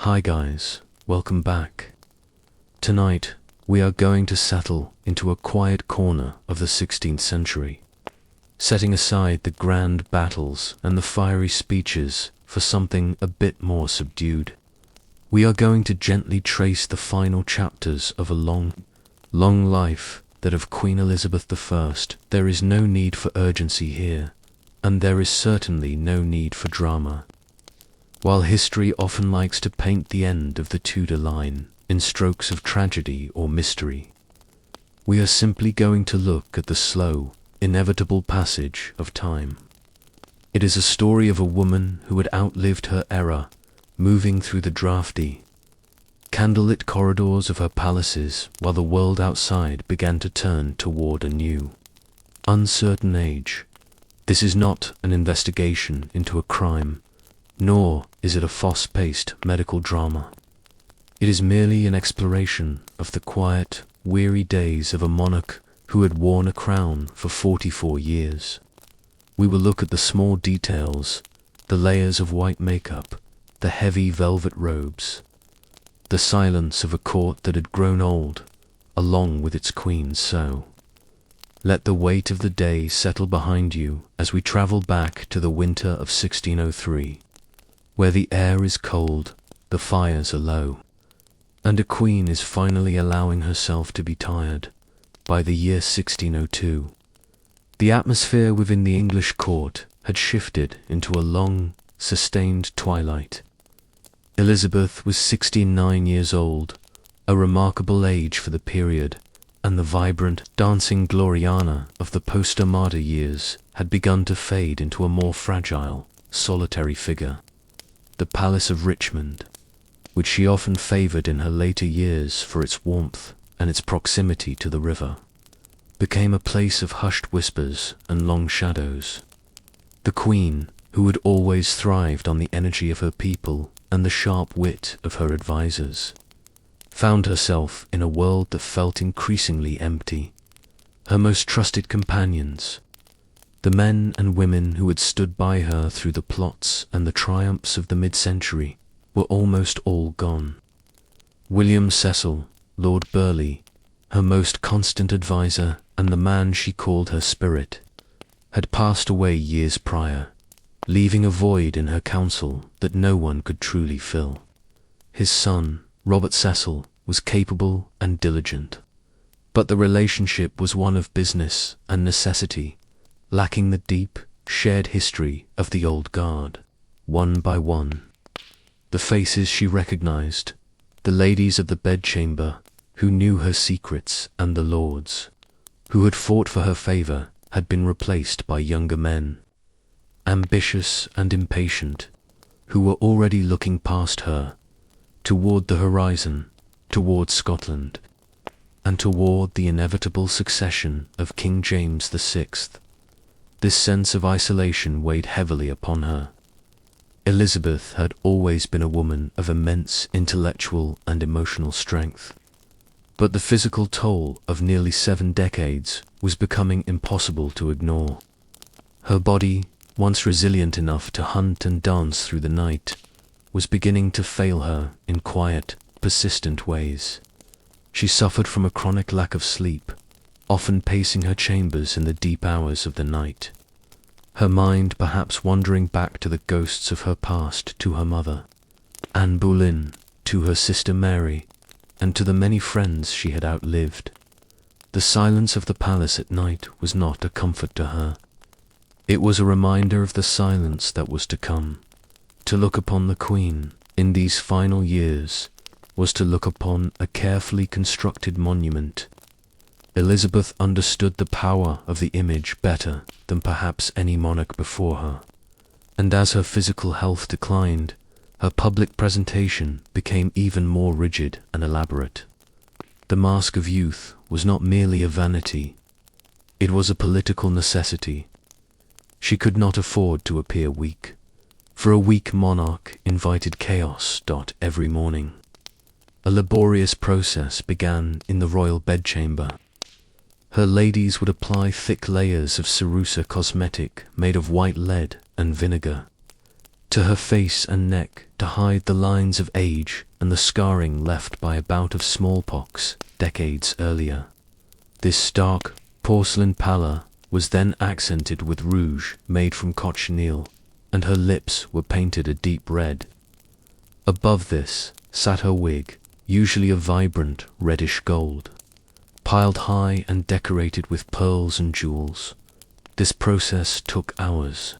Hi guys, welcome back. Tonight, we are going to settle into a quiet corner of the 16th century, setting aside the grand battles and the fiery speeches for something a bit more subdued. We are going to gently trace the final chapters of a long life, that of Queen Elizabeth I. There is no need for urgency here, and there is certainly no need for drama. While history often likes to paint the end of the Tudor line in strokes of tragedy or mystery, we are simply going to look at the slow, inevitable passage of time. It is a story of a woman who had outlived her era, moving through the drafty, candlelit corridors of her palaces while the world outside began to turn toward a new, uncertain age. This is not an investigation into a crime, nor is it a fast-paced medical drama. It is merely an exploration of the quiet, weary days of a monarch who had worn a crown for 44 years. We will look at the small details, the layers of white makeup, the heavy velvet robes, the silence of a court that had grown old, along with its queen. So, let the weight of the day settle behind you as we travel back to the winter of 1603, where the air is cold, the fires are low, and a queen is finally allowing herself to be tired. By the year 1602, the atmosphere within the English court had shifted into a long, sustained twilight. Elizabeth was 69 years old, a remarkable age for the period, and the vibrant, dancing Gloriana of the post-Armada years had begun to fade into a more fragile, solitary figure. The Palace of Richmond, which she often favoured in her later years for its warmth and its proximity to the river, became a place of hushed whispers and long shadows. The Queen, who had always thrived on the energy of her people and the sharp wit of her advisers, found herself in a world that felt increasingly empty. Her most trusted companions, the men and women who had stood by her through the plots and the triumphs of the mid-century, were almost all gone. William Cecil, Lord Burleigh, her most constant adviser and the man she called her spirit, had passed away years prior, leaving a void in her council that no one could truly fill. His son, Robert Cecil, was capable and diligent, but the relationship was one of business and necessity, lacking the deep, shared history of the old guard. One by one, the faces she recognized, the ladies of the bedchamber who knew her secrets and the lords who had fought for her favor, had been replaced by younger men, ambitious and impatient, who were already looking past her, toward the horizon, toward Scotland, and toward the inevitable succession of King James VI. This sense of isolation weighed heavily upon her. Elizabeth had always been a woman of immense intellectual and emotional strength, but the physical toll of nearly 7 decades was becoming impossible to ignore. Her body, once resilient enough to hunt and dance through the night, was beginning to fail her in quiet, persistent ways. She suffered from a chronic lack of sleep, often pacing her chambers in the deep hours of the night, her mind perhaps wandering back to the ghosts of her past, to her mother, Anne Boleyn, to her sister Mary, and to the many friends she had outlived. The silence of the palace at night was not a comfort to her. It was a reminder of the silence that was to come. To look upon the Queen in these final years was to look upon a carefully constructed monument. Elizabeth understood the power of the image better than perhaps any monarch before her, and as her physical health declined, her public presentation became even more rigid and elaborate. The mask of youth was not merely a vanity, it was a political necessity. She could not afford to appear weak, for a weak monarch invited chaos. Every morning, a laborious process began in the royal bedchamber. Her ladies would apply thick layers of cerussa cosmetic made of white lead and vinegar. To her face and neck to hide the lines of age and the scarring left by a bout of smallpox decades earlier. This dark porcelain pallor was then accented with rouge made from cochineal, and her lips were painted a deep red. Above this sat her wig, usually a vibrant reddish gold, piled high and decorated with pearls and jewels. This process took hours,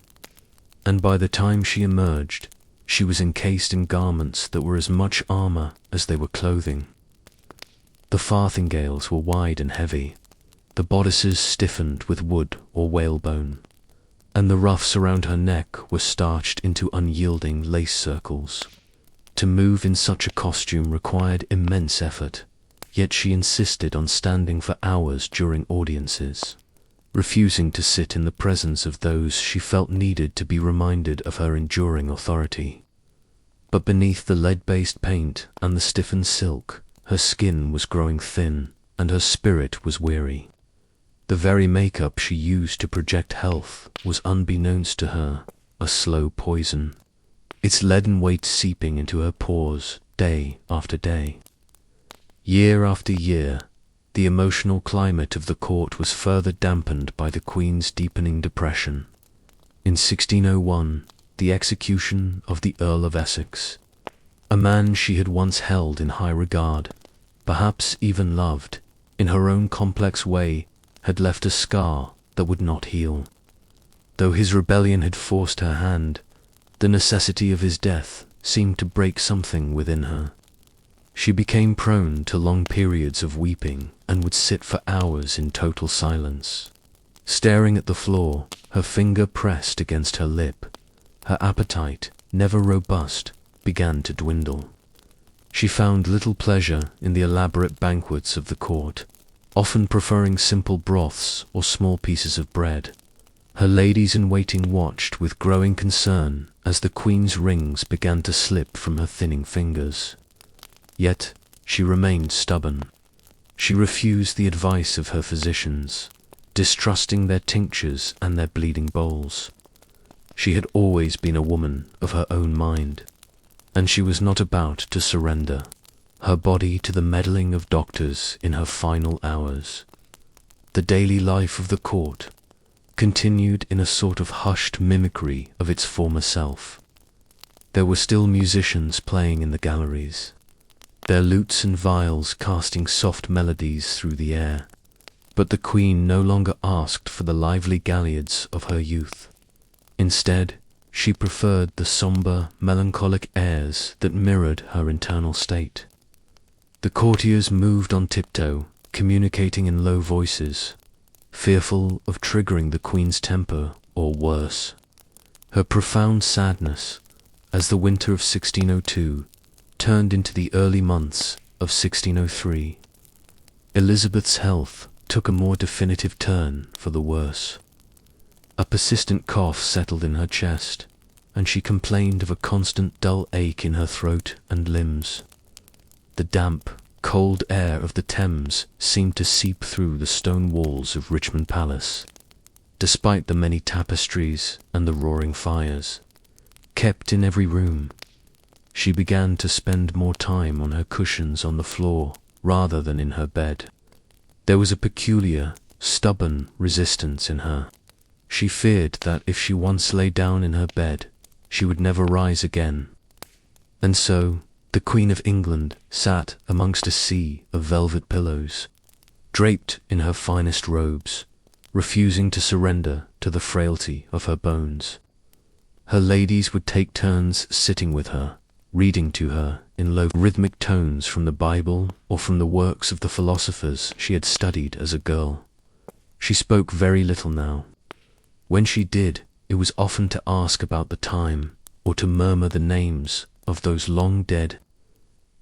and by the time she emerged, she was encased in garments that were as much armor as they were clothing. The farthingales were wide and heavy, the bodices stiffened with wood or whalebone, and the ruffs around her neck were starched into unyielding lace circles. To move in such a costume required immense effort, yet she insisted on standing for hours during audiences, refusing to sit in the presence of those she felt needed to be reminded of her enduring authority. But beneath the lead-based paint and the stiffened silk, her skin was growing thin, and her spirit was weary. The very makeup she used to project health was, unbeknownst to her, a slow poison, its leaden weight seeping into her pores day after day. Year after year, the emotional climate of the court was further dampened by the Queen's deepening depression. In 1601, the execution of the Earl of Essex, a man she had once held in high regard, perhaps even loved, in her own complex way, had left a scar that would not heal. Though his rebellion had forced her hand, the necessity of his death seemed to break something within her. She became prone to long periods of weeping and would sit for hours in total silence, staring at the floor, her finger pressed against her lip. Her appetite, never robust, began to dwindle. She found little pleasure in the elaborate banquets of the court, often preferring simple broths or small pieces of bread. Her ladies-in-waiting watched with growing concern as the Queen's rings began to slip from her thinning fingers. Yet she remained stubborn. She refused the advice of her physicians, distrusting their tinctures and their bleeding bowls. She had always been a woman of her own mind, and she was not about to surrender her body to the meddling of doctors in her final hours. The daily life of the court continued in a sort of hushed mimicry of its former self. There were still musicians playing in the galleries, their lutes and viols casting soft melodies through the air, but the Queen no longer asked for the lively galliards of her youth. Instead, she preferred the sombre, melancholic airs that mirrored her internal state. The courtiers moved on tiptoe, communicating in low voices, fearful of triggering the Queen's temper or worse. Her profound sadness, as the winter of 1602 turned into the early months of 1603. Elizabeth's health took a more definitive turn for the worse. A persistent cough settled in her chest, and she complained of a constant dull ache in her throat and limbs. The damp, cold air of the Thames seemed to seep through the stone walls of Richmond Palace, despite the many tapestries and the roaring fires kept in every room. She began to spend more time on her cushions on the floor rather than in her bed. There was a peculiar, stubborn resistance in her. She feared that if she once lay down in her bed, she would never rise again. And so, the Queen of England sat amongst a sea of velvet pillows, draped in her finest robes, refusing to surrender to the frailty of her bones. Her ladies would take turns sitting with her, reading to her in low rhythmic tones from the Bible or from the works of the philosophers she had studied as a girl. She spoke very little now. When she did, it was often to ask about the time or to murmur the names of those long dead.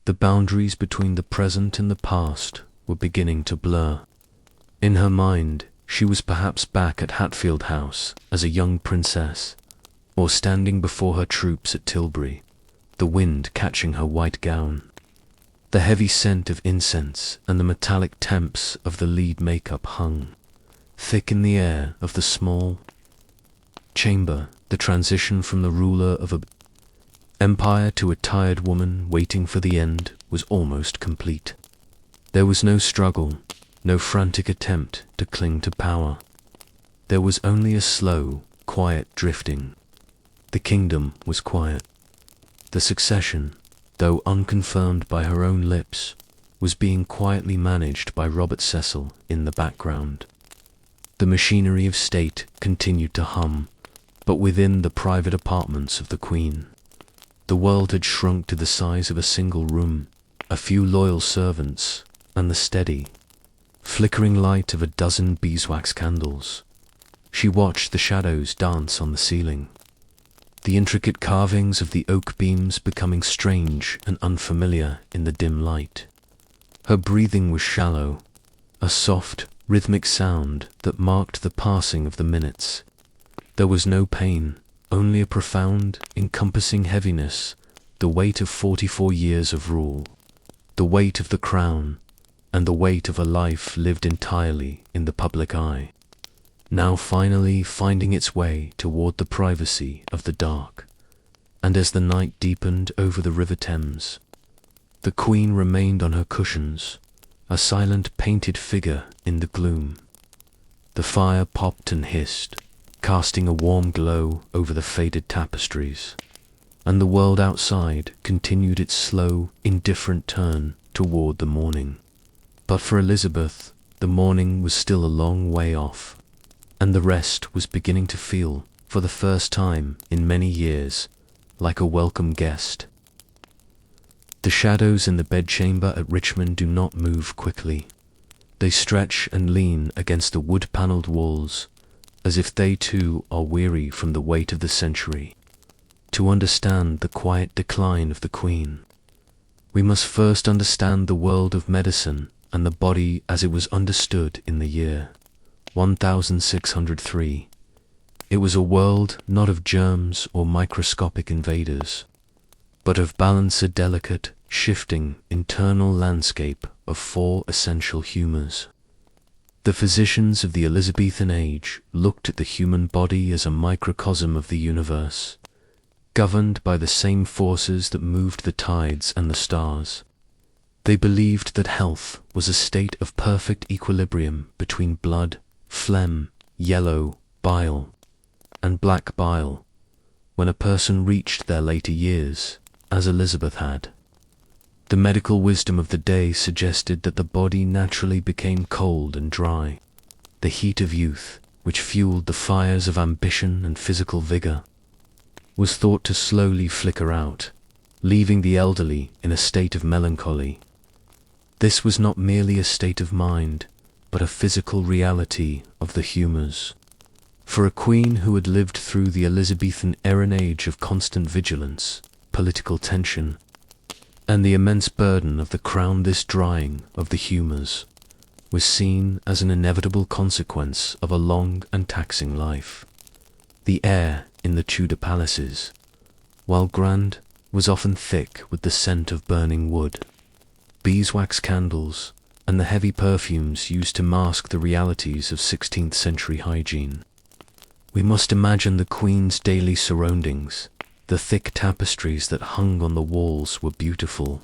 The boundaries between the present and the past were beginning to blur. In her mind, she was perhaps back at Hatfield House as a young princess, or standing before her troops at Tilbury, the wind catching her white gown. The heavy scent of incense and the metallic temps of the lead makeup hung thick in the air of the small chamber. The transition from the ruler of a empire to a tired woman waiting for the end was almost complete. There was no struggle, no frantic attempt to cling to power. There was only a slow, quiet drifting. The kingdom was quiet. The succession, though unconfirmed by her own lips, was being quietly managed by Robert Cecil in the background. The machinery of state continued to hum, but within the private apartments of the Queen. The world had shrunk to the size of a single room, a few loyal servants, and the steady, flickering light of a dozen beeswax candles. She watched the shadows dance on the ceiling, the intricate carvings of the oak beams becoming strange and unfamiliar in the dim light. Her breathing was shallow, a soft, rhythmic sound that marked the passing of the minutes. There was no pain, only a profound, encompassing heaviness, the weight of 44 years of rule, the weight of the crown, and the weight of a life lived entirely in the public eye, now finally finding its way toward the privacy of the dark. And as the night deepened over the River Thames, the Queen remained on her cushions, a silent painted figure in the gloom. The fire popped and hissed, casting a warm glow over the faded tapestries, and the world outside continued its slow, indifferent turn toward the morning. But for Elizabeth, the morning was still a long way off, and the rest was beginning to feel, for the first time in many years, like a welcome guest. The shadows in the bedchamber at Richmond do not move quickly. They stretch and lean against the wood-panelled walls, as if they too are weary from the weight of the century. To understand the quiet decline of the Queen, we must first understand the world of medicine and the body as it was understood in the year 1603. It was a world not of germs or microscopic invaders, but of balance, a delicate, shifting, internal landscape of 4 essential humours. The physicians of the Elizabethan age looked at the human body as a microcosm of the universe, governed by the same forces that moved the tides and the stars. They believed that health was a state of perfect equilibrium between blood, phlegm, yellow bile, and black bile, when a person reached their later years, as Elizabeth had. The medical wisdom of the day suggested that the body naturally became cold and dry. The heat of youth, which fueled the fires of ambition and physical vigor, was thought to slowly flicker out, leaving the elderly in a state of melancholy. This was not merely a state of mind, but a physical reality of the humours. For a queen who had lived through the Elizabethan era, an age of constant vigilance, political tension, and the immense burden of the crown, this drying of the humours was seen as an inevitable consequence of a long and taxing life. The air in the Tudor palaces, while grand, was often thick with the scent of burning wood, beeswax candles, and the heavy perfumes used to mask the realities of 16th century hygiene. We must imagine the Queen's daily surroundings. The thick tapestries that hung on the walls were beautiful,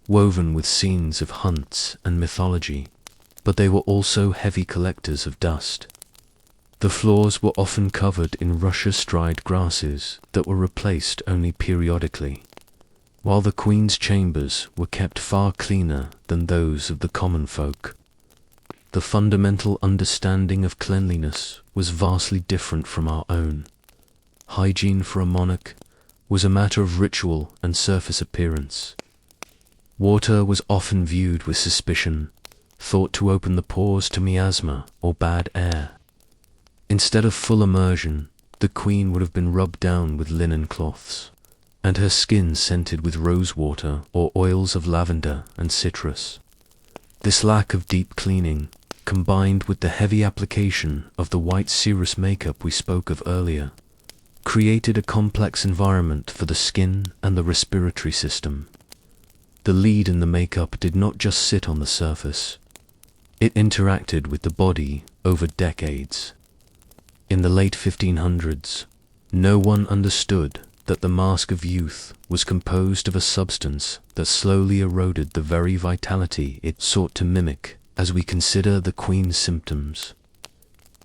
woven with scenes of hunts and mythology, but they were also heavy collectors of dust. The floors were often covered in Russia-stride grasses that were replaced only periodically, while the Queen's chambers were kept far cleaner than those of the common folk. The fundamental understanding of cleanliness was vastly different from our own. Hygiene for a monarch was a matter of ritual and surface appearance. Water was often viewed with suspicion, thought to open the pores to miasma or bad air. Instead of full immersion, the Queen would have been rubbed down with linen cloths, and her skin scented with rose water or oils of lavender and citrus. This lack of deep cleaning, combined with the heavy application of the white cirrus makeup we spoke of earlier, created a complex environment for the skin and the respiratory system. The lead in the makeup did not just sit on the surface. It interacted with the body over decades. In the late 1500s, no one understood that the mask of youth was composed of a substance that slowly eroded the very vitality it sought to mimic. As we consider the Queen's symptoms,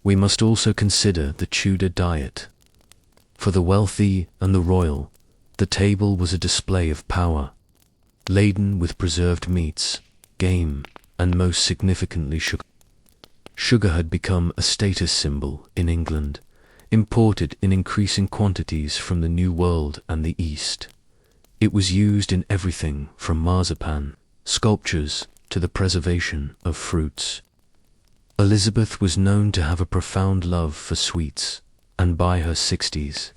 we must also consider the Tudor diet. For the wealthy and the royal, the table was a display of power, laden with preserved meats, game, and most significantly sugar. Sugar had become a status symbol in England, imported in increasing quantities from the New World and the East. It was used in everything from marzipan, sculptures, to the preservation of fruits. Elizabeth was known to have a profound love for sweets, and by her 60s,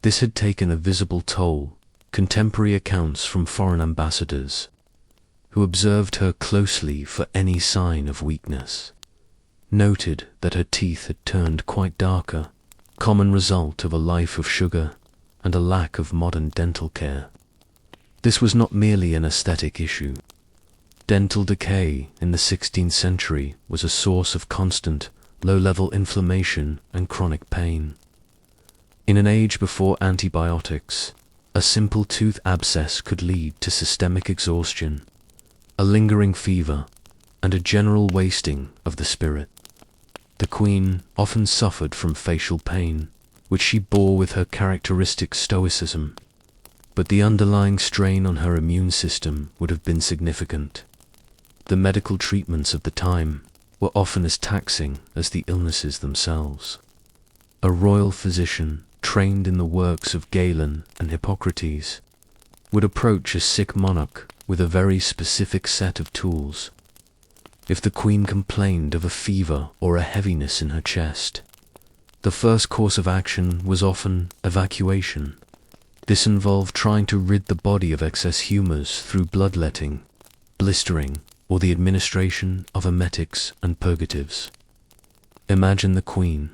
this had taken a visible toll. Contemporary accounts from foreign ambassadors, who observed her closely for any sign of weakness, noted that her teeth had turned quite darker, common result of a life of sugar and a lack of modern dental care. This was not merely an aesthetic issue. Dental decay in the 16th century was a source of constant, low-level inflammation and chronic pain. In an age before antibiotics, a simple tooth abscess could lead to systemic exhaustion, a lingering fever, and a general wasting of the spirit. The Queen often suffered from facial pain, which she bore with her characteristic stoicism, but the underlying strain on her immune system would have been significant. The medical treatments of the time were often as taxing as the illnesses themselves. A royal physician, trained in the works of Galen and Hippocrates, would approach a sick monarch with a very specific set of tools. If the Queen complained of a fever or a heaviness in her chest, the first course of action was often evacuation. This involved trying to rid the body of excess humours through bloodletting, blistering, or the administration of emetics and purgatives. Imagine the Queen,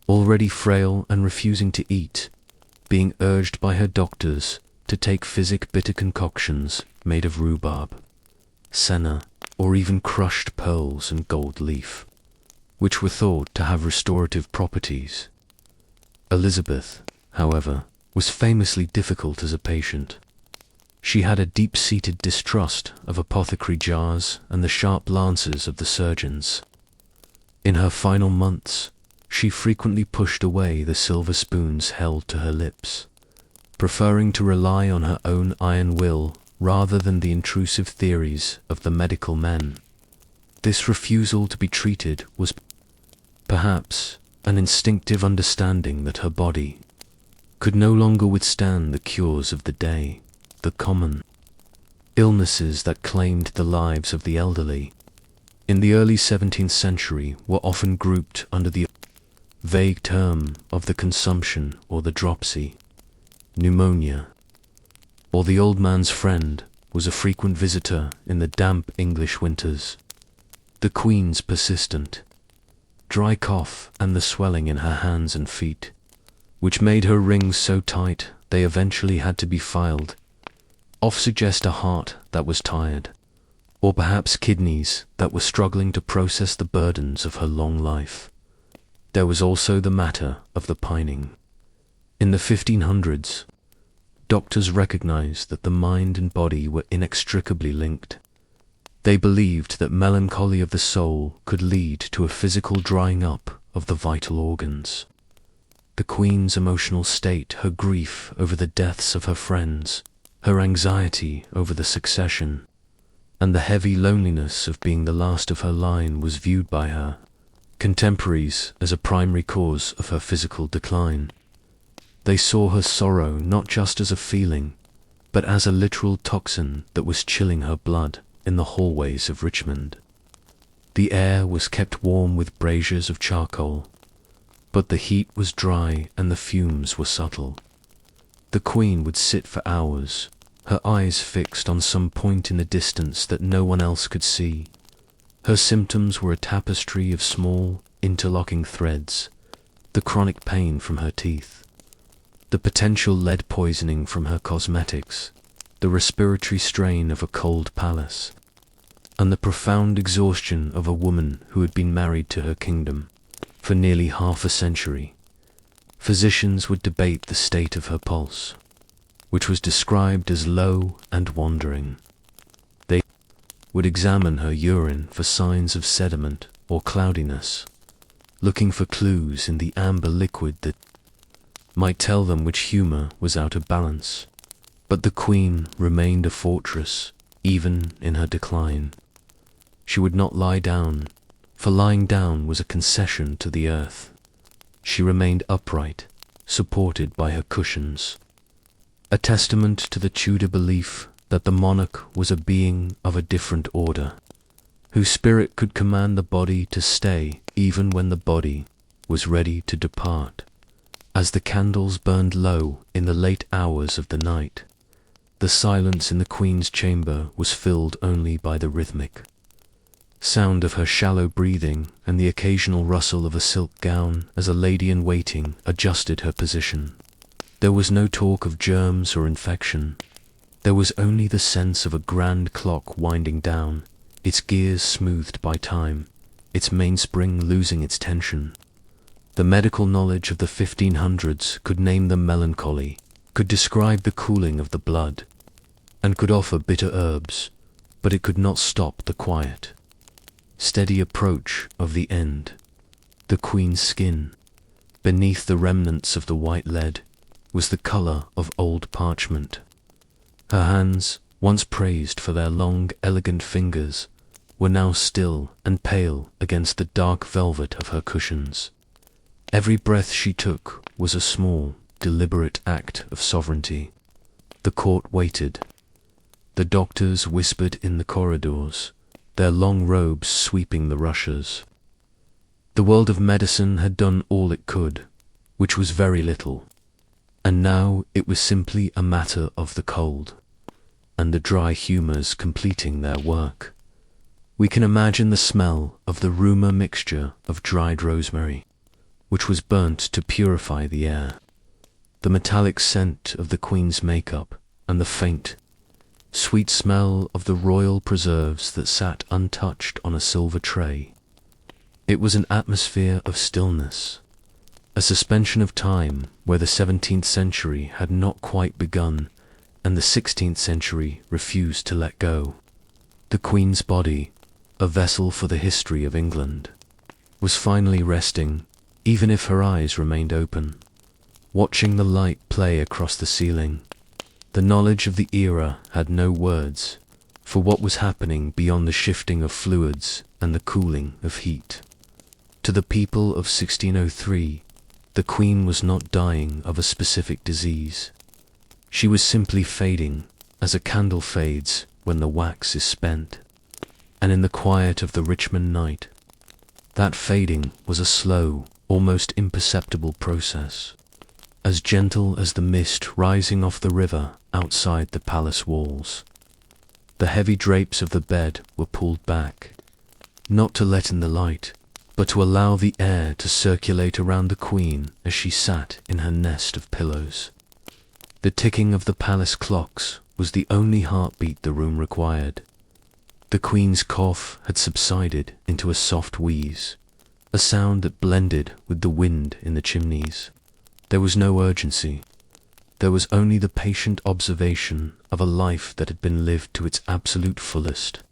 already frail and refusing to eat, being urged by her doctors to take physic bitter concoctions made of rhubarb, senna, or even crushed pearls and gold leaf, which were thought to have restorative properties. Elizabeth, however, was famously difficult as a patient. She had a deep-seated distrust of apothecary jars and the sharp lances of the surgeons. In her final months, she frequently pushed away the silver spoons held to her lips, preferring to rely on her own iron will rather than the intrusive theories of the medical men. This refusal to be treated was perhaps an instinctive understanding that her body could no longer withstand the cures of the day. The common illnesses that claimed the lives of the elderly in the early 17th century were often grouped under the vague term of the consumption or the dropsy. Pneumonia, or the old man's friend, was a frequent visitor in the damp English winters. The Queen's persistent dry cough and the swelling in her hands and feet, which made her rings so tight they eventually had to be filed, off suggest a heart that was tired, or perhaps kidneys that were struggling to process the burdens of her long life. There was also the matter of the pining. In the 1500s, doctors recognized that the mind and body were inextricably linked. They believed that melancholy of the soul could lead to a physical drying up of the vital organs. The Queen's emotional state, her grief over the deaths of her friends, her anxiety over the succession, and the heavy loneliness of being the last of her line was viewed by her contemporaries as a primary cause of her physical decline. They saw her sorrow not just as a feeling, but as a literal toxin that was chilling her blood in the hallways of Richmond. The air was kept warm with braziers of charcoal, but the heat was dry and the fumes were subtle. The Queen would sit for hours, her eyes fixed on some point in the distance that no one else could see. Her symptoms were a tapestry of small, interlocking threads: the chronic pain from her teeth, the potential lead poisoning from her cosmetics, the respiratory strain of a cold palace, and the profound exhaustion of a woman who had been married to her kingdom for nearly half a century. Physicians would debate the state of her pulse, which was described as low and wandering. They would examine her urine for signs of sediment or cloudiness, looking for clues in the amber liquid that might tell them which humor was out of balance. But the Queen remained a fortress, even in her decline. She would not lie down, for lying down was a concession to the earth. She remained upright, supported by her cushions, a testament to the Tudor belief that the monarch was a being of a different order, whose spirit could command the body to stay even when the body was ready to depart. As the candles burned low in the late hours of the night, the silence in the Queen's chamber was filled only by the rhythmic sound of her shallow breathing and the occasional rustle of a silk gown as a lady-in-waiting adjusted her position. There was no talk of germs or infection. There was only the sense of a grand clock winding down, its gears smoothed by time, its mainspring losing its tension. The medical knowledge of the 1500s could name the melancholy, could describe the cooling of the blood, and could offer bitter herbs, but it could not stop the quiet, steady approach of the end. The Queen's skin, beneath the remnants of the white lead, was the color of old parchment. Her hands, once praised for their long, elegant fingers, were now still and pale against the dark velvet of her cushions. Every breath she took was a small, deliberate act of sovereignty. The court waited. The doctors whispered in the corridors, their long robes sweeping the rushes. The world of medicine had done all it could, which was very little, and now it was simply a matter of the cold, and the dry humours completing their work. We can imagine the smell of the rumour mixture of dried rosemary, which was burnt to purify the air, the metallic scent of the Queen's makeup, and the faint, sweet smell of the royal preserves that sat untouched on a silver tray. It was an atmosphere of stillness, a suspension of time where the 17th century had not quite begun and the 16th century refused to let go. The Queen's body, a vessel for the history of England, was finally resting, even if her eyes remained open, watching the light play across the ceiling. The knowledge of the era had no words for what was happening beyond the shifting of fluids and the cooling of heat. To the people of 1603, the Queen was not dying of a specific disease. She was simply fading as a candle fades when the wax is spent. And in the quiet of the Richmond night, that fading was a slow, almost imperceptible process, as gentle as the mist rising off the river outside the palace walls. The heavy drapes of the bed were pulled back, not to let in the light, but to allow the air to circulate around the Queen as she sat in her nest of pillows. The ticking of the palace clocks was the only heartbeat the room required. The Queen's cough had subsided into a soft wheeze, a sound that blended with the wind in the chimneys. There was no urgency. There was only the patient observation of a life that had been lived to its absolute fullest,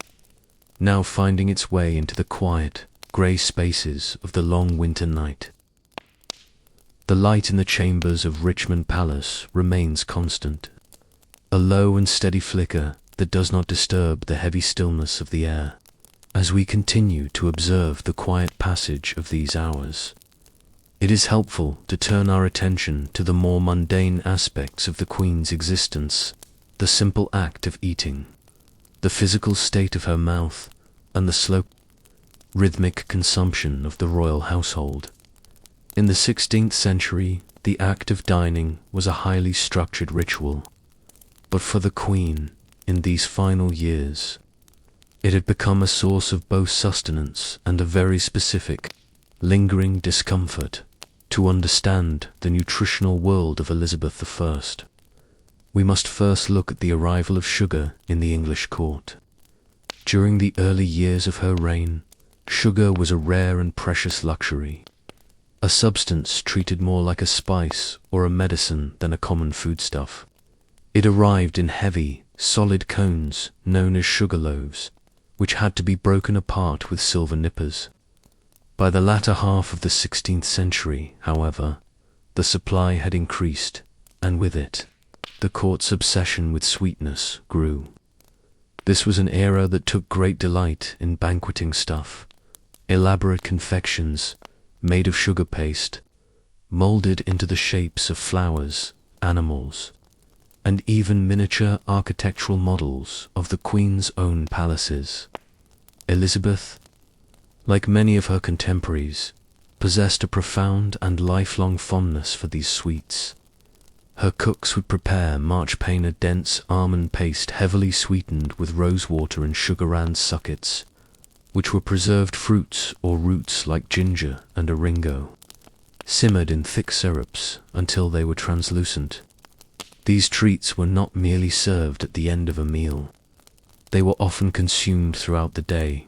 now finding its way into the quiet, grey spaces of the long winter night. The light in the chambers of Richmond Palace remains constant, a low and steady flicker that does not disturb the heavy stillness of the air. As we continue to observe the quiet passage of these hours, it is helpful to turn our attention to the more mundane aspects of the Queen's existence, the simple act of eating, the physical state of her mouth, and the slow, rhythmic consumption of the royal household. In the 16th century, the act of dining was a highly structured ritual, but for the Queen, in these final years, it had become a source of both sustenance and a very specific, lingering discomfort. To understand the nutritional world of Elizabeth I, we must first look at the arrival of sugar in the English court. During the early years of her reign, sugar was a rare and precious luxury, a a substance treated more like a spice or a medicine than a common foodstuff. It arrived in heavy, solid cones known as sugar loaves, which had to be broken apart with silver nippers. By the latter half of the 16th century, however, the supply had increased, and with it, the court's obsession with sweetness grew. This was an era that took great delight in banqueting stuff, elaborate confections made of sugar paste, molded into the shapes of flowers, animals, and even miniature architectural models of the Queen's own palaces. Elizabeth, like many of her contemporaries, possessed a profound and lifelong fondness for these sweets. Her cooks would prepare marchpane, a dense almond paste heavily sweetened with rosewater and sugar-and suckets, which were preserved fruits or roots like ginger and oringo, simmered in thick syrups until they were translucent. These treats were not merely served at the end of a meal. They were often consumed throughout the day.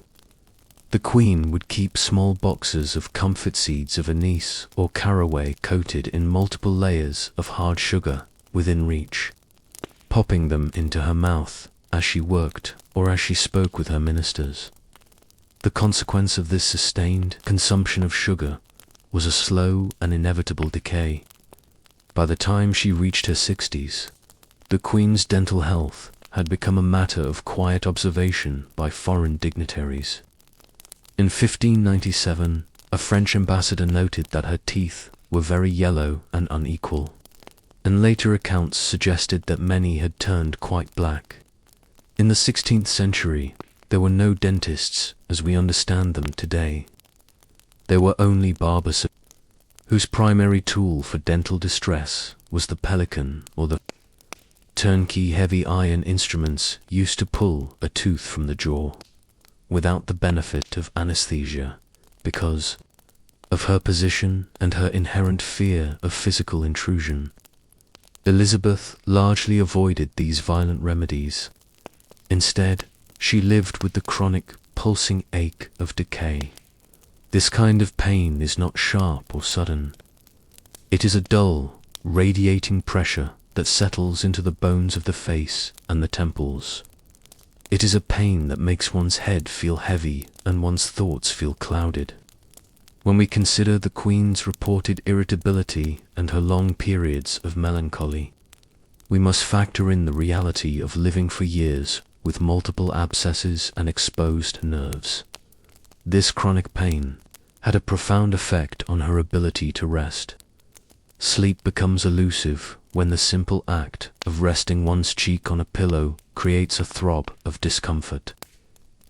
The Queen would keep small boxes of comfit seeds of anise or caraway coated in multiple layers of hard sugar within reach, popping them into her mouth as she worked or as she spoke with her ministers. The consequence of this sustained consumption of sugar was a slow and inevitable decay. By the time she reached her 60s, the Queen's dental health had become a matter of quiet observation by foreign dignitaries. In 1597, a French ambassador noted that her teeth were very yellow and unequal, and later accounts suggested that many had turned quite black. In the 16th century, there were no dentists as we understand them today. There were only barbers, whose primary tool for dental distress was the pelican or the turnkey heavy iron instruments used to pull a tooth from the jaw, without the benefit of anesthesia, because of her position and her inherent fear of physical intrusion. Elizabeth largely avoided these violent remedies. Instead, she lived with the chronic, pulsing ache of decay. This kind of pain is not sharp or sudden. It is a dull, radiating pressure that settles into the bones of the face and the temples. It is a pain that makes one's head feel heavy and one's thoughts feel clouded. When we consider the Queen's reported irritability and her long periods of melancholy, we must factor in the reality of living for years with multiple abscesses and exposed nerves. This chronic pain had a profound effect on her ability to rest. Sleep becomes elusive when the simple act of resting one's cheek on a pillow creates a throb of discomfort.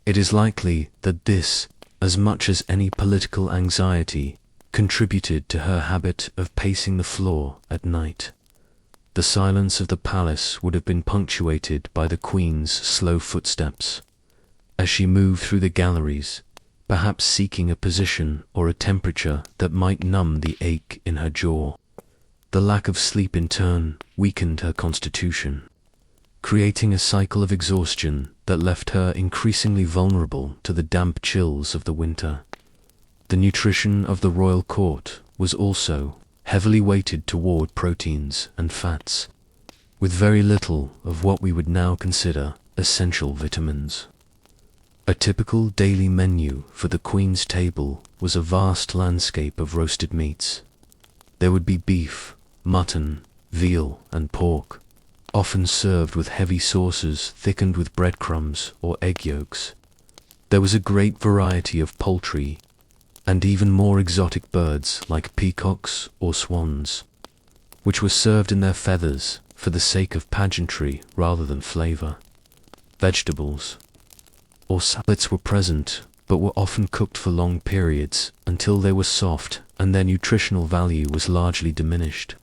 It is likely that this, as much as any political anxiety, contributed to her habit of pacing the floor at night. The silence of the palace would have been punctuated by the Queen's slow footsteps, as she moved through the galleries, perhaps seeking a position or a temperature that might numb the ache in her jaw. The lack of sleep in turn weakened her constitution, creating a cycle of exhaustion that left her increasingly vulnerable to the damp chills of the winter. The nutrition of the royal court was also heavily weighted toward proteins and fats, with very little of what we would now consider essential vitamins. A typical daily menu for the Queen's table was a vast landscape of roasted meats. There would be beef, mutton, veal, and pork, often served with heavy sauces thickened with breadcrumbs or egg yolks. There was a great variety of poultry, and even more exotic birds like peacocks or swans, which were served in their feathers for the sake of pageantry rather than flavor. Vegetables or salads were present, but were often cooked for long periods until they were soft and their nutritional value was largely diminished.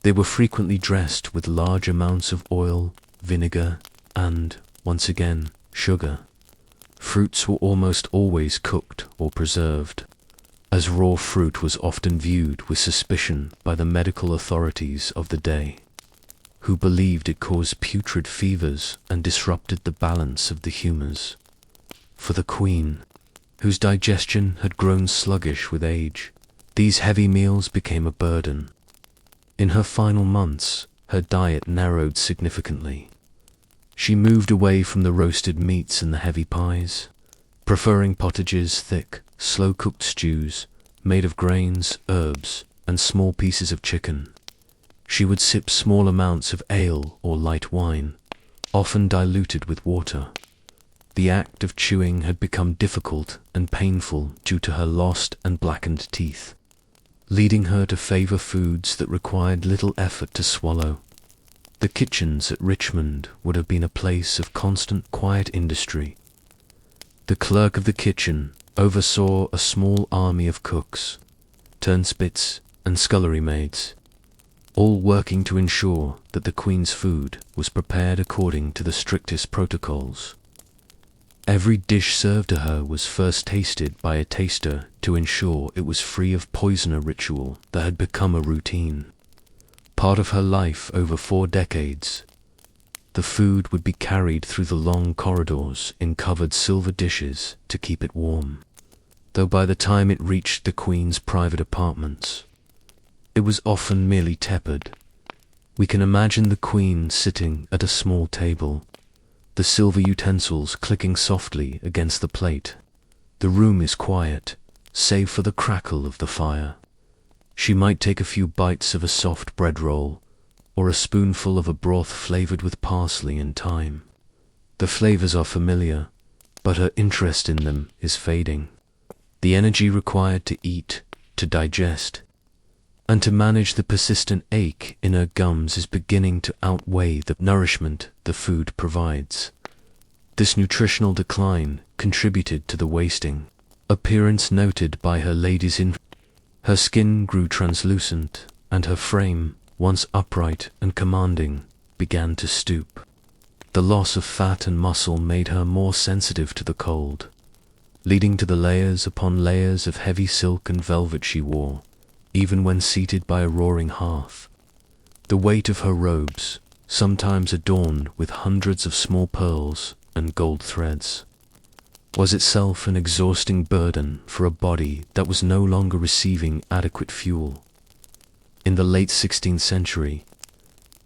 They were frequently dressed with large amounts of oil, vinegar, and, once again, sugar. Fruits were almost always cooked or preserved, as raw fruit was often viewed with suspicion by the medical authorities of the day, who believed it caused putrid fevers and disrupted the balance of the humours. For the Queen, whose digestion had grown sluggish with age, These heavy meals became a burden. In her final months, her diet narrowed significantly. She moved away from the roasted meats and the heavy pies, preferring potages, thick, slow-cooked stews made of grains, herbs, and small pieces of chicken. She would sip small amounts of ale or light wine, often diluted with water. The act of chewing had become difficult and painful due to her lost and blackened teeth, leading her to favor foods that required little effort to swallow. The kitchens at Richmond would have been a place of constant quiet industry. The clerk of the kitchen oversaw a small army of cooks, turnspits, and scullery maids, all working to ensure that the Queen's food was prepared according to the strictest protocols. Every dish served to her was first tasted by a taster to ensure it was free of poison, a ritual that had become a routine, part of her life over 4 decades. The food would be carried through the long corridors in covered silver dishes to keep it warm, though by the time it reached the Queen's private apartments, it was often merely tepid. We can imagine the Queen sitting at a small table, the silver utensils clicking softly against the plate. The room is quiet, save for the crackle of the fire. She might take a few bites of a soft bread roll, or a spoonful of a broth flavored with parsley and thyme. The flavors are familiar, but her interest in them is fading. The energy required to eat, to digest, and to manage the persistent ache in her gums is beginning to outweigh the nourishment the food provides. This nutritional decline contributed to the wasting appearance noted by her ladies in. Her skin grew translucent, and her frame, once upright and commanding, began to stoop. The loss of fat and muscle made her more sensitive to the cold, leading to the layers upon layers of heavy silk and velvet she wore, even when seated by a roaring hearth. The weight of her robes, sometimes adorned with hundreds of small pearls and gold threads, was itself an exhausting burden for a body that was no longer receiving adequate fuel. In the late 16th century,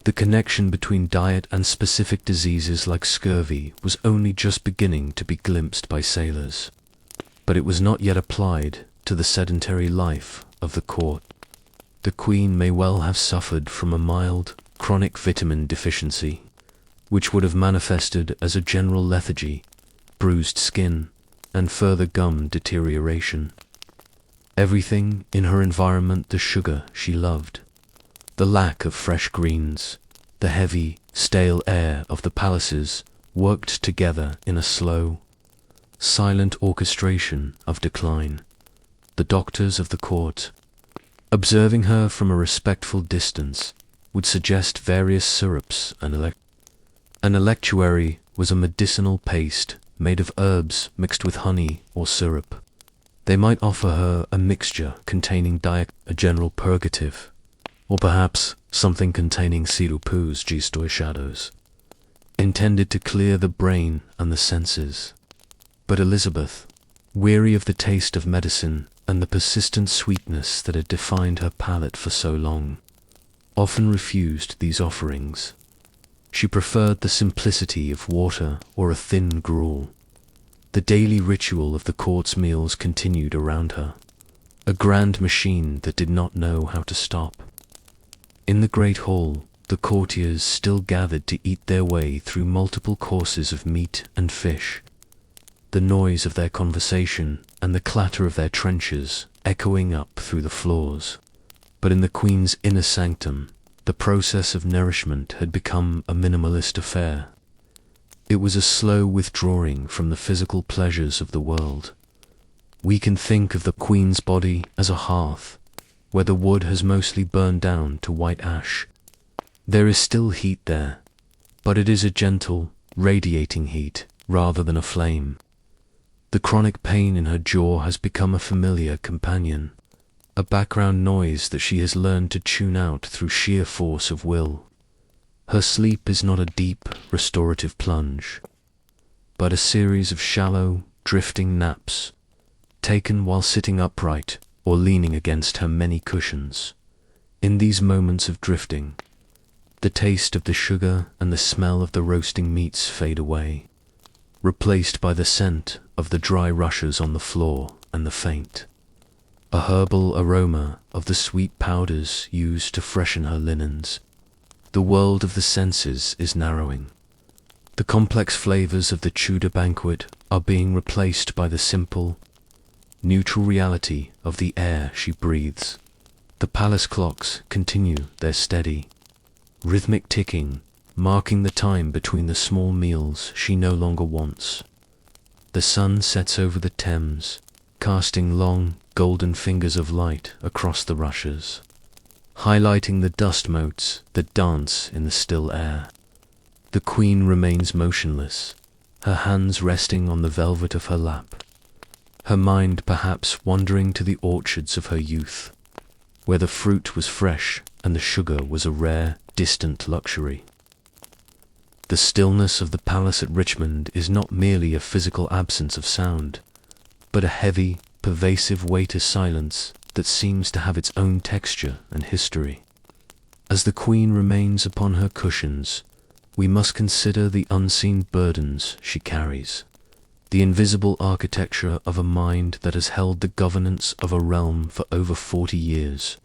the connection between diet and specific diseases like scurvy was only just beginning to be glimpsed by sailors, but it was not yet applied to the sedentary life of the court. The Queen may well have suffered from a mild, chronic vitamin deficiency, which would have manifested as a general lethargy, bruised skin, and further gum deterioration. Everything in her environment, the sugar she loved, the lack of fresh greens, the heavy, stale air of the palaces, worked together in a slow, silent orchestration of decline. The doctors of the court, observing her from a respectful distance, would suggest various syrups and an electuary was a medicinal paste made of herbs mixed with honey or syrup. They might offer her a mixture containing a general purgative, or perhaps something containing sirupus gistoi shadows, intended to clear the brain and the senses. But Elizabeth, weary of the taste of medicine and the persistent sweetness that had defined her palate for so long, often refused these offerings. She preferred the simplicity of water or a thin gruel. The daily ritual of the court's meals continued around her, a grand machine that did not know how to stop. In the great hall, the courtiers still gathered to eat their way through multiple courses of meat and fish, the noise of their conversation and the clatter of their trenchers echoing up through the floors. But in the Queen's inner sanctum, the process of nourishment had become a minimalist affair. It was a slow withdrawing from the physical pleasures of the world. We can think of the Queen's body as a hearth, where the wood has mostly burned down to white ash. There is still heat there, but it is a gentle, radiating heat rather than a flame. The chronic pain in her jaw has become a familiar companion, a background noise that she has learned to tune out through sheer force of will. Her sleep is not a deep, restorative plunge, but a series of shallow, drifting naps, taken while sitting upright or leaning against her many cushions. In these moments of drifting, the taste of the sugar and the smell of the roasting meats fade away, replaced by the scent of the dry rushes on the floor and the faint, a herbal aroma of the sweet powders used to freshen her linens. The world of the senses is narrowing. The complex flavors of the Tudor banquet are being replaced by the simple, neutral reality of the air she breathes. The palace clocks continue their steady, rhythmic ticking, marking the time between the small meals she no longer wants. The sun sets over the Thames, casting long, golden fingers of light across the rushes, highlighting the dust motes that dance in the still air. The Queen remains motionless, her hands resting on the velvet of her lap, her mind perhaps wandering to the orchards of her youth, where the fruit was fresh and the sugar was a rare, distant luxury. The stillness of the palace at Richmond is not merely a physical absence of sound, but a heavy, pervasive weight of silence that seems to have its own texture and history. As the Queen remains upon her cushions, we must consider the unseen burdens she carries, the invisible architecture of a mind that has held the governance of a realm for over 40 years.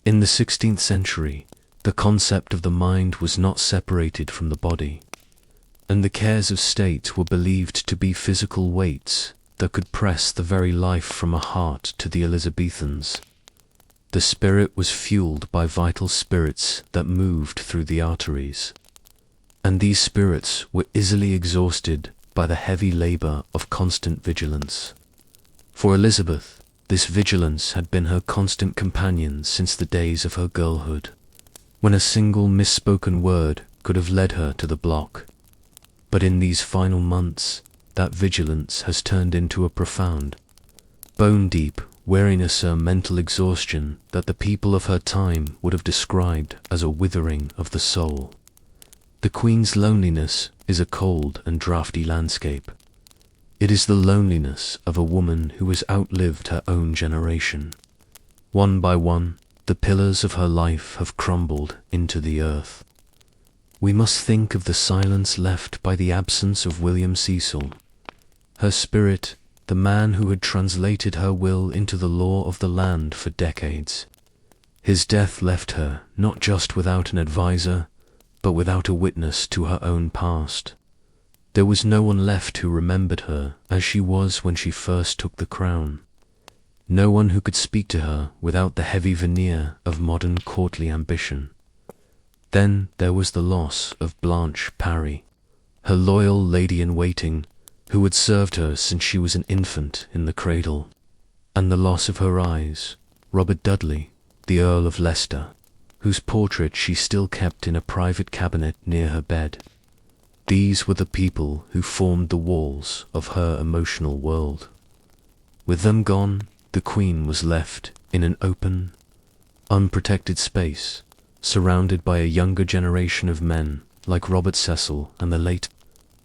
In the 16th century, the concept of the mind was not separated from the body, and the cares of state were believed to be physical weights that could press the very life from a heart to the Elizabethans. The spirit was fueled by vital spirits that moved through the arteries, and these spirits were easily exhausted by the heavy labor of constant vigilance. For Elizabeth, this vigilance had been her constant companion since the days of her girlhood, when a single misspoken word could have led her to the block. But in these final months, that vigilance has turned into a profound, bone-deep weariness or mental exhaustion that the people of her time would have described as a withering of the soul. The Queen's loneliness is a cold and draughty landscape. It is the loneliness of a woman who has outlived her own generation. One by one, the pillars of her life have crumbled into the earth. We must think of the silence left by the absence of William Cecil. Her spirit, the man who had translated her will into the law of the land for decades. His death left her not just without an advisor, but without a witness to her own past. There was no one left who remembered her as she was when she first took the crown. No one who could speak to her without the heavy veneer of modern courtly ambition. Then there was the loss of Blanche Parry, her loyal lady-in-waiting, who had served her since she was an infant in the cradle, and the loss of her eyes, Robert Dudley, the Earl of Leicester, whose portrait she still kept in a private cabinet near her bed. These were the people who formed the walls of her emotional world. With them gone, the Queen was left in an open, unprotected space, surrounded by a younger generation of men like Robert Cecil and the late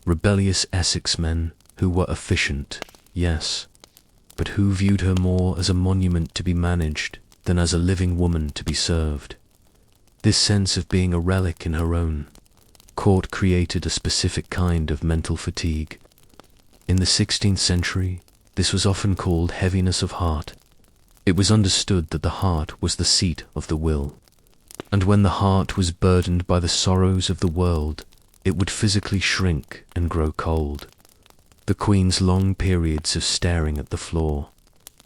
rebellious Essex men who were efficient, yes, but who viewed her more as a monument to be managed than as a living woman to be served. This sense of being a relic in her own court created a specific kind of mental fatigue. In the 16th century, this was often called heaviness of heart. It was understood that the heart was the seat of the will, and when the heart was burdened by the sorrows of the world, it would physically shrink and grow cold. The Queen's long periods of staring at the floor,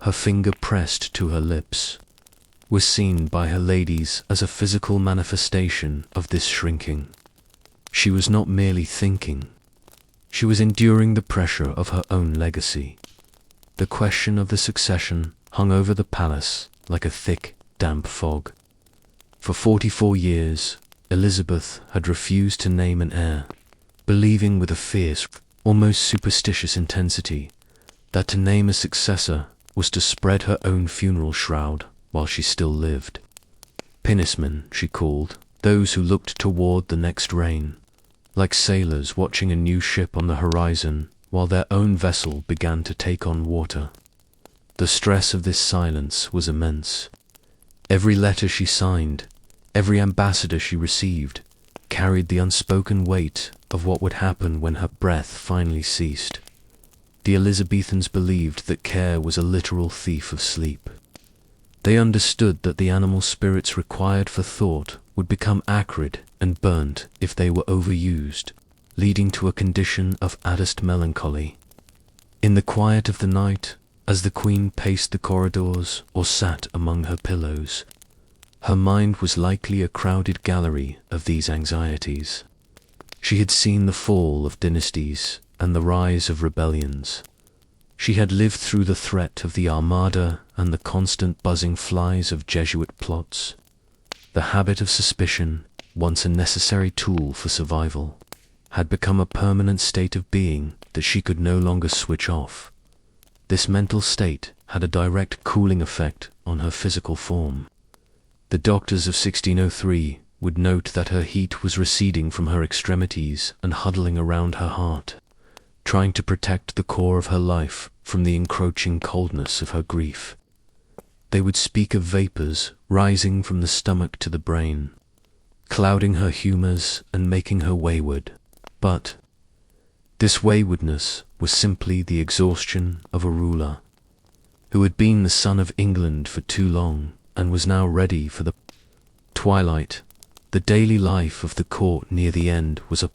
her finger pressed to her lips, was seen by her ladies as a physical manifestation of this shrinking. She was not merely thinking, she was enduring the pressure of her own legacy. The question of the succession hung over the palace like a thick, damp fog. For 44 years, Elizabeth had refused to name an heir, believing with a fierce, almost superstitious intensity that to name a successor was to spread her own funeral shroud while she still lived. Pinnacemen, she called those who looked toward the next reign, like sailors watching a new ship on the horizon while their own vessel began to take on water. The stress of this silence was immense. Every letter she signed, every ambassador she received, carried the unspoken weight of what would happen when her breath finally ceased. The Elizabethans believed that care was a literal thief of sleep. They understood that the animal spirits required for thought would become acrid and burnt if they were overused, leading to a condition of adust melancholy. In the quiet of the night, as the Queen paced the corridors or sat among her pillows, her mind was likely a crowded gallery of these anxieties. She had seen the fall of dynasties and the rise of rebellions. She had lived through the threat of the Armada and the constant buzzing flies of Jesuit plots. The habit of suspicion, once a necessary tool for survival, had become a permanent state of being that she could no longer switch off. This mental state had a direct cooling effect on her physical form. The doctors of 1603 would note that her heat was receding from her extremities and huddling around her heart, trying to protect the core of her life from the encroaching coldness of her grief. They would speak of vapors rising from the stomach to the brain, clouding her humors and making her wayward. But this waywardness was simply the exhaustion of a ruler who had been the son of England for too long and was now ready for the twilight. The daily life of the court near the end was a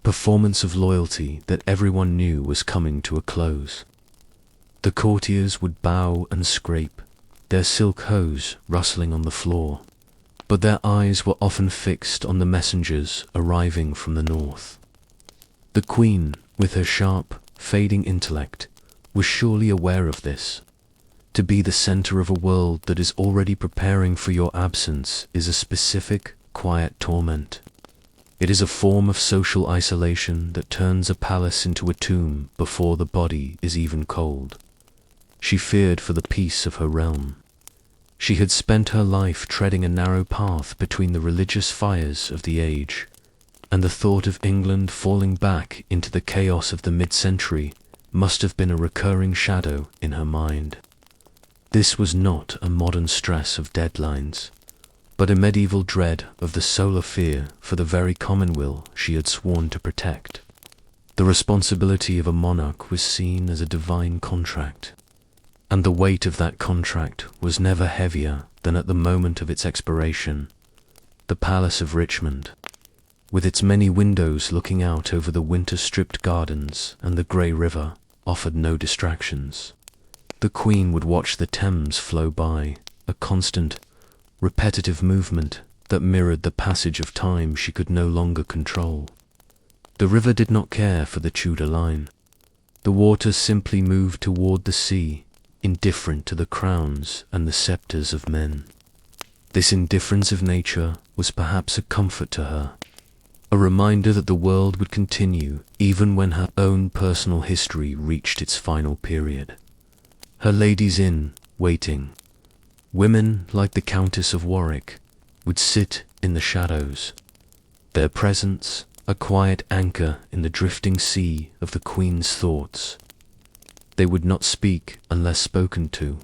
performance of loyalty that everyone knew was coming to a close. The courtiers would bow and scrape, their silk hose rustling on the floor, but their eyes were often fixed on the messengers arriving from the north. The Queen, with her sharp, fading intellect, was surely aware of this. To be the center of a world that is already preparing for your absence is a specific, quiet torment. It is a form of social isolation that turns a palace into a tomb before the body is even cold. She feared for the peace of her realm. She had spent her life treading a narrow path between the religious fires of the age, and the thought of England falling back into the chaos of the mid-century must have been a recurring shadow in her mind. This was not a modern stress of deadlines, but a medieval dread of the solar fear for the very commonweal she had sworn to protect. The responsibility of a monarch was seen as a divine contract, and the weight of that contract was never heavier than at the moment of its expiration. The Palace of Richmond, with its many windows looking out over the winter-stripped gardens and the grey river, offered no distractions. The Queen would watch the Thames flow by, a constant, repetitive movement that mirrored the passage of time she could no longer control. The river did not care for the Tudor line. The waters simply moved toward the sea, indifferent to the crowns and the scepters of men. This indifference of nature was perhaps a comfort to her, a reminder that the world would continue even when her own personal history reached its final period. Her ladies in waiting, women like the Countess of Warwick, would sit in the shadows, their presence a quiet anchor in the drifting sea of the Queen's thoughts. They would not speak unless spoken to,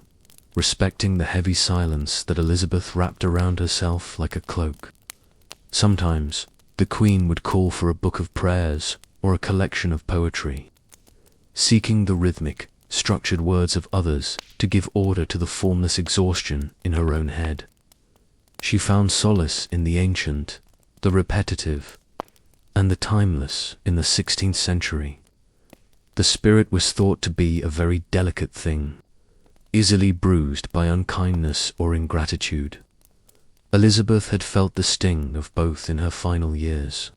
respecting the heavy silence that Elizabeth wrapped around herself like a cloak. Sometimes the Queen would call for a book of prayers or a collection of poetry, seeking the rhythmic, structured words of others to give order to the formless exhaustion in her own head. She found solace in the ancient, the repetitive, and the timeless in the 16th century. The spirit was thought to be a very delicate thing, easily bruised by unkindness or ingratitude. Elizabeth had felt the sting of both in her final years.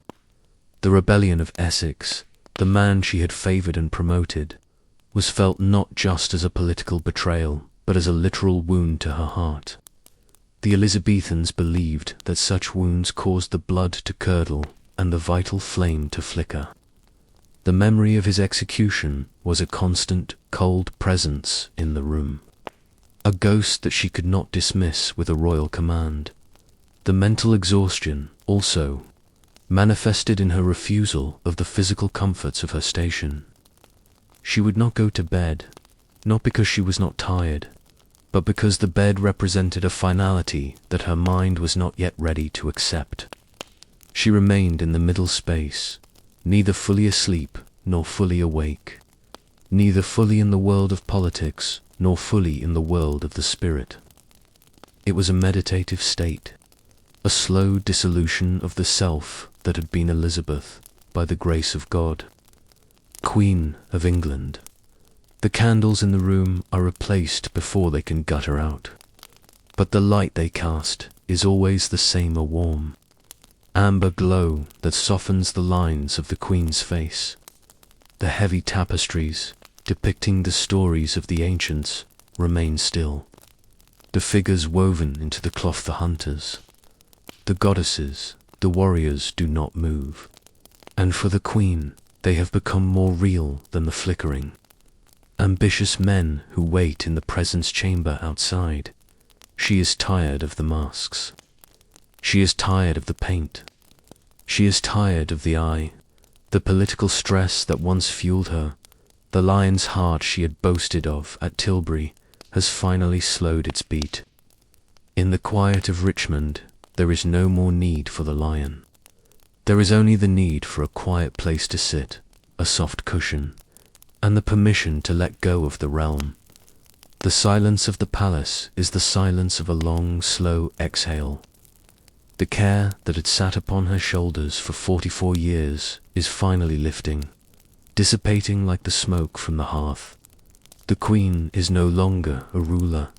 The rebellion of Essex, the man she had favoured and promoted, was felt not just as a political betrayal, but as a literal wound to her heart. The Elizabethans believed that such wounds caused the blood to curdle and the vital flame to flicker. The memory of his execution was a constant, cold presence in the room, a ghost that she could not dismiss with a royal command. The mental exhaustion, also, manifested in her refusal of the physical comforts of her station. She would not go to bed, not because she was not tired, but because the bed represented a finality that her mind was not yet ready to accept. She remained in the middle space, neither fully asleep nor fully awake, neither fully in the world of politics nor fully in the world of the spirit. It was a meditative state, a slow dissolution of the self that had been Elizabeth by the grace of God, Queen of England. The candles in the room are replaced before they can gutter out, but the light they cast is always the same, a warm, amber glow that softens the lines of the Queen's face. The heavy tapestries depicting the stories of the ancients remain still, the figures woven into the cloth, the hunters, the goddesses, the warriors do not move, and for the Queen they have become more real than the flickering, ambitious men who wait in the presence chamber outside. She is tired of the masks. She is tired of the paint. She is tired of the eye, the political stress that once fueled her. The lion's heart she had boasted of at Tilbury has finally slowed its beat. In the quiet of Richmond, there is no more need for the lion. There is only the need for a quiet place to sit, a soft cushion, and the permission to let go of the realm. The silence of the palace is the silence of a long, slow exhale. The care that had sat upon her shoulders for 44 years is finally lifting, dissipating like the smoke from the hearth. The Queen is no longer a ruler.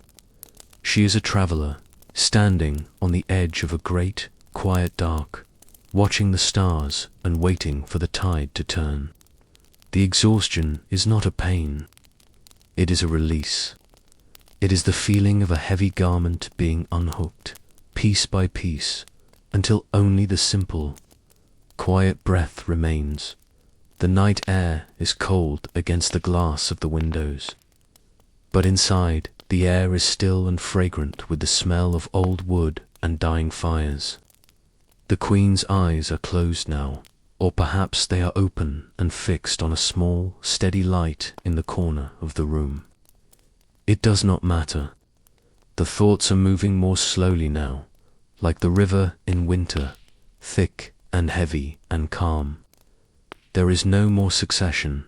She is a traveller, standing on the edge of a great, quiet dark, watching the stars and waiting for the tide to turn. The exhaustion is not a pain. It is a release. It is the feeling of a heavy garment being unhooked, piece by piece, until only the simple, quiet breath remains. The night air is cold against the glass of the windows, but inside the air is still and fragrant with the smell of old wood and dying fires. The Queen's eyes are closed now, or perhaps they are open and fixed on a small, steady light in the corner of the room. It does not matter. The thoughts are moving more slowly now, like the river in winter, thick and heavy and calm. There is no more succession.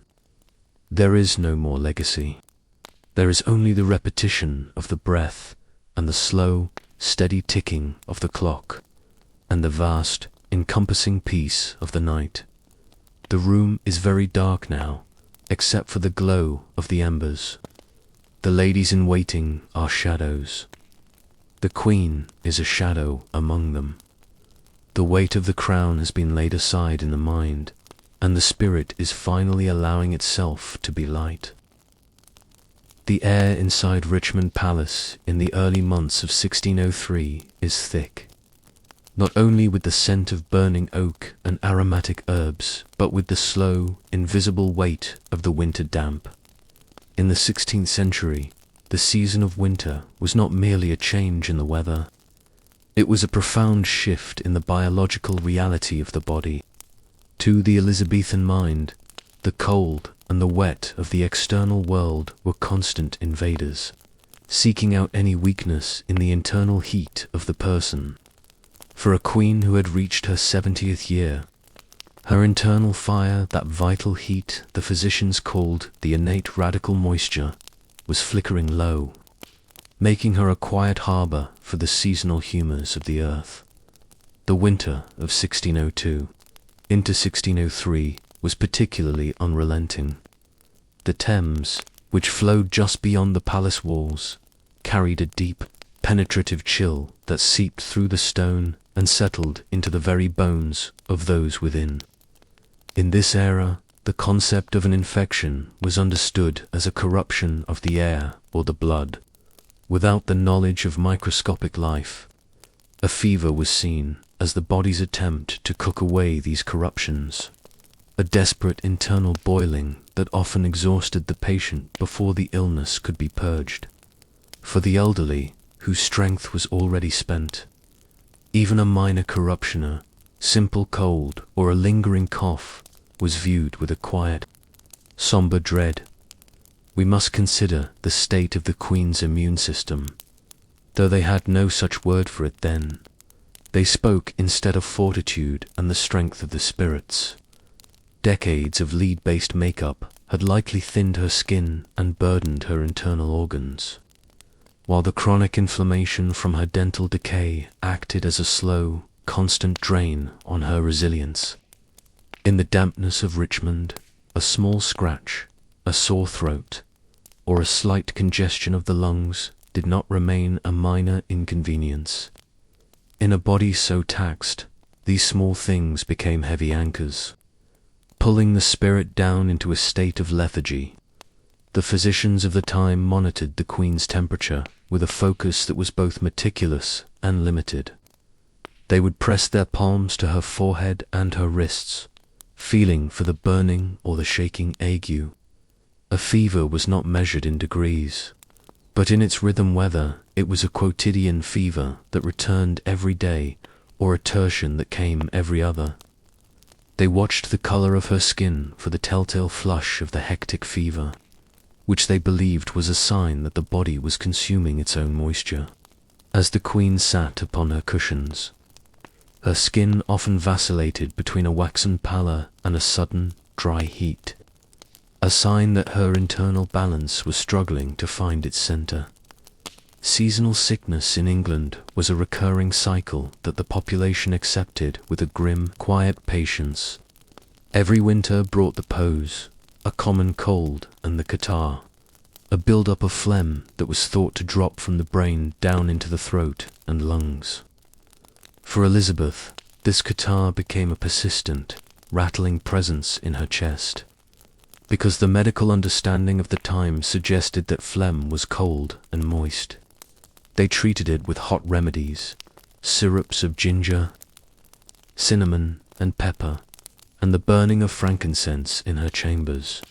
There is no more legacy. There is only the repetition of the breath and the slow, steady ticking of the clock, and the vast, encompassing peace of the night. The room is very dark now, except for the glow of the embers. The ladies in waiting are shadows. The Queen is a shadow among them. The weight of the crown has been laid aside in the mind, and the spirit is finally allowing itself to be light. The air inside Richmond Palace in the early months of 1603 is thick, not only with the scent of burning oak and aromatic herbs, but with the slow, invisible weight of the winter damp. In the 16th century, the season of winter was not merely a change in the weather. It was a profound shift in the biological reality of the body. To the Elizabethan mind, the cold and the wet of the external world were constant invaders, seeking out any weakness in the internal heat of the person. For a queen who had reached her 70th year, her internal fire, that vital heat the physicians called the innate radical moisture, was flickering low, making her a quiet harbour for the seasonal humours of the earth. The winter of 1602 into 1603 was particularly unrelenting. The Thames, which flowed just beyond the palace walls, carried a deep, penetrative chill that seeped through the stone and settled into the very bones of those within. In this era, the concept of an infection was understood as a corruption of the air or the blood. Without the knowledge of microscopic life, a fever was seen as the body's attempt to cook away these corruptions, a desperate internal boiling that often exhausted the patient before the illness could be purged. For the elderly, whose strength was already spent, even a minor corruptioner, simple cold or a lingering cough, was viewed with a quiet, somber dread. we must consider the state of the Queen's immune system. Though they had no such word for it then, they spoke instead of fortitude and the strength of the spirits. Decades of lead-based makeup had likely thinned her skin and burdened her internal organs, while the chronic inflammation from her dental decay acted as a slow, constant drain on her resilience. In the dampness of Richmond, a small scratch, a sore throat, or a slight congestion of the lungs did not remain a minor inconvenience. In a body so taxed, these small things became heavy anchors, pulling the spirit down into a state of lethargy. The physicians of the time monitored the Queen's temperature with a focus that was both meticulous and limited. They would press their palms to her forehead and her wrists, feeling for the burning or the shaking ague. A fever was not measured in degrees, but in its rhythm whether it was a quotidian fever that returned every day or a tertian that came every other. They watched the colour of her skin for the telltale flush of the hectic fever, which they believed was a sign that the body was consuming its own moisture. As the Queen sat upon her cushions, her skin often vacillated between a waxen pallor and a sudden, dry heat, a sign that her internal balance was struggling to find its centre. Seasonal sickness in England was a recurring cycle that the population accepted with a grim, quiet patience. Every winter brought the pose, a common cold and the catarrh, a build-up of phlegm that was thought to drop from the brain down into the throat and lungs. For Elizabeth, this catarrh became a persistent, rattling presence in her chest, because the medical understanding of the time suggested that phlegm was cold and moist. They treated it with hot remedies, syrups of ginger, cinnamon, and pepper, and the burning of frankincense in her chambers.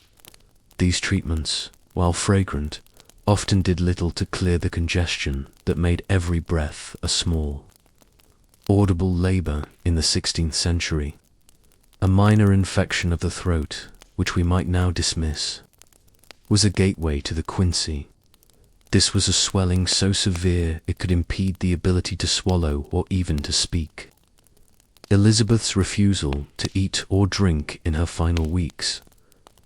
These treatments, while fragrant, often did little to clear the congestion that made every breath a small, audible labour in the 16th century. A minor infection of the throat, which we might now dismiss, was a gateway to the quinsy. This was a swelling so severe it could impede the ability to swallow or even to speak. Elizabeth's refusal to eat or drink in her final weeks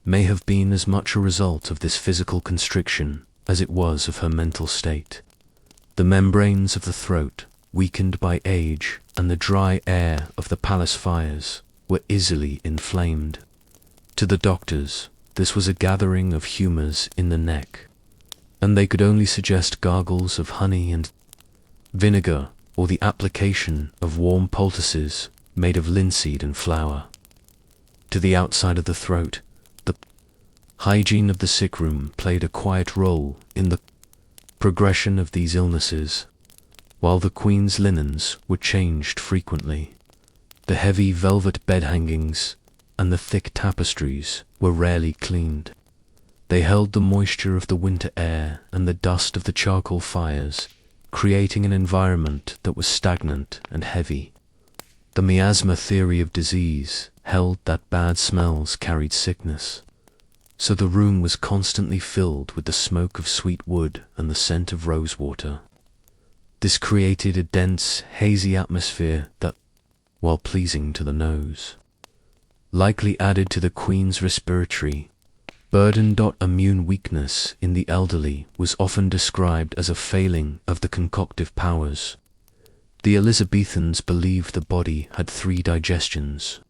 may have been as much a result of this physical constriction as it was of her mental state. The membranes of the throat, weakened by age and the dry air of the palace fires, were easily inflamed. To the doctors, this was a gathering of humours in the neck, and they could only suggest gargles of honey and vinegar or the application of warm poultices made of linseed and flour. To the outside of the throat, the hygiene of the sick room played a quiet role in the progression of these illnesses, while the Queen's linens were changed frequently. The heavy velvet bed hangings and the thick tapestries were rarely cleaned. They held the moisture of the winter air and the dust of the charcoal fires, creating an environment that was stagnant and heavy. The miasma theory of disease held that bad smells carried sickness, so the room was constantly filled with the smoke of sweet wood and the scent of rosewater. This created a dense, hazy atmosphere that, while pleasing to the nose, likely added to the Queen's respiratory burden. Immune weakness in the elderly was often described as a failing of the concoctive powers. The Elizabethans believed the body had 3 digestions,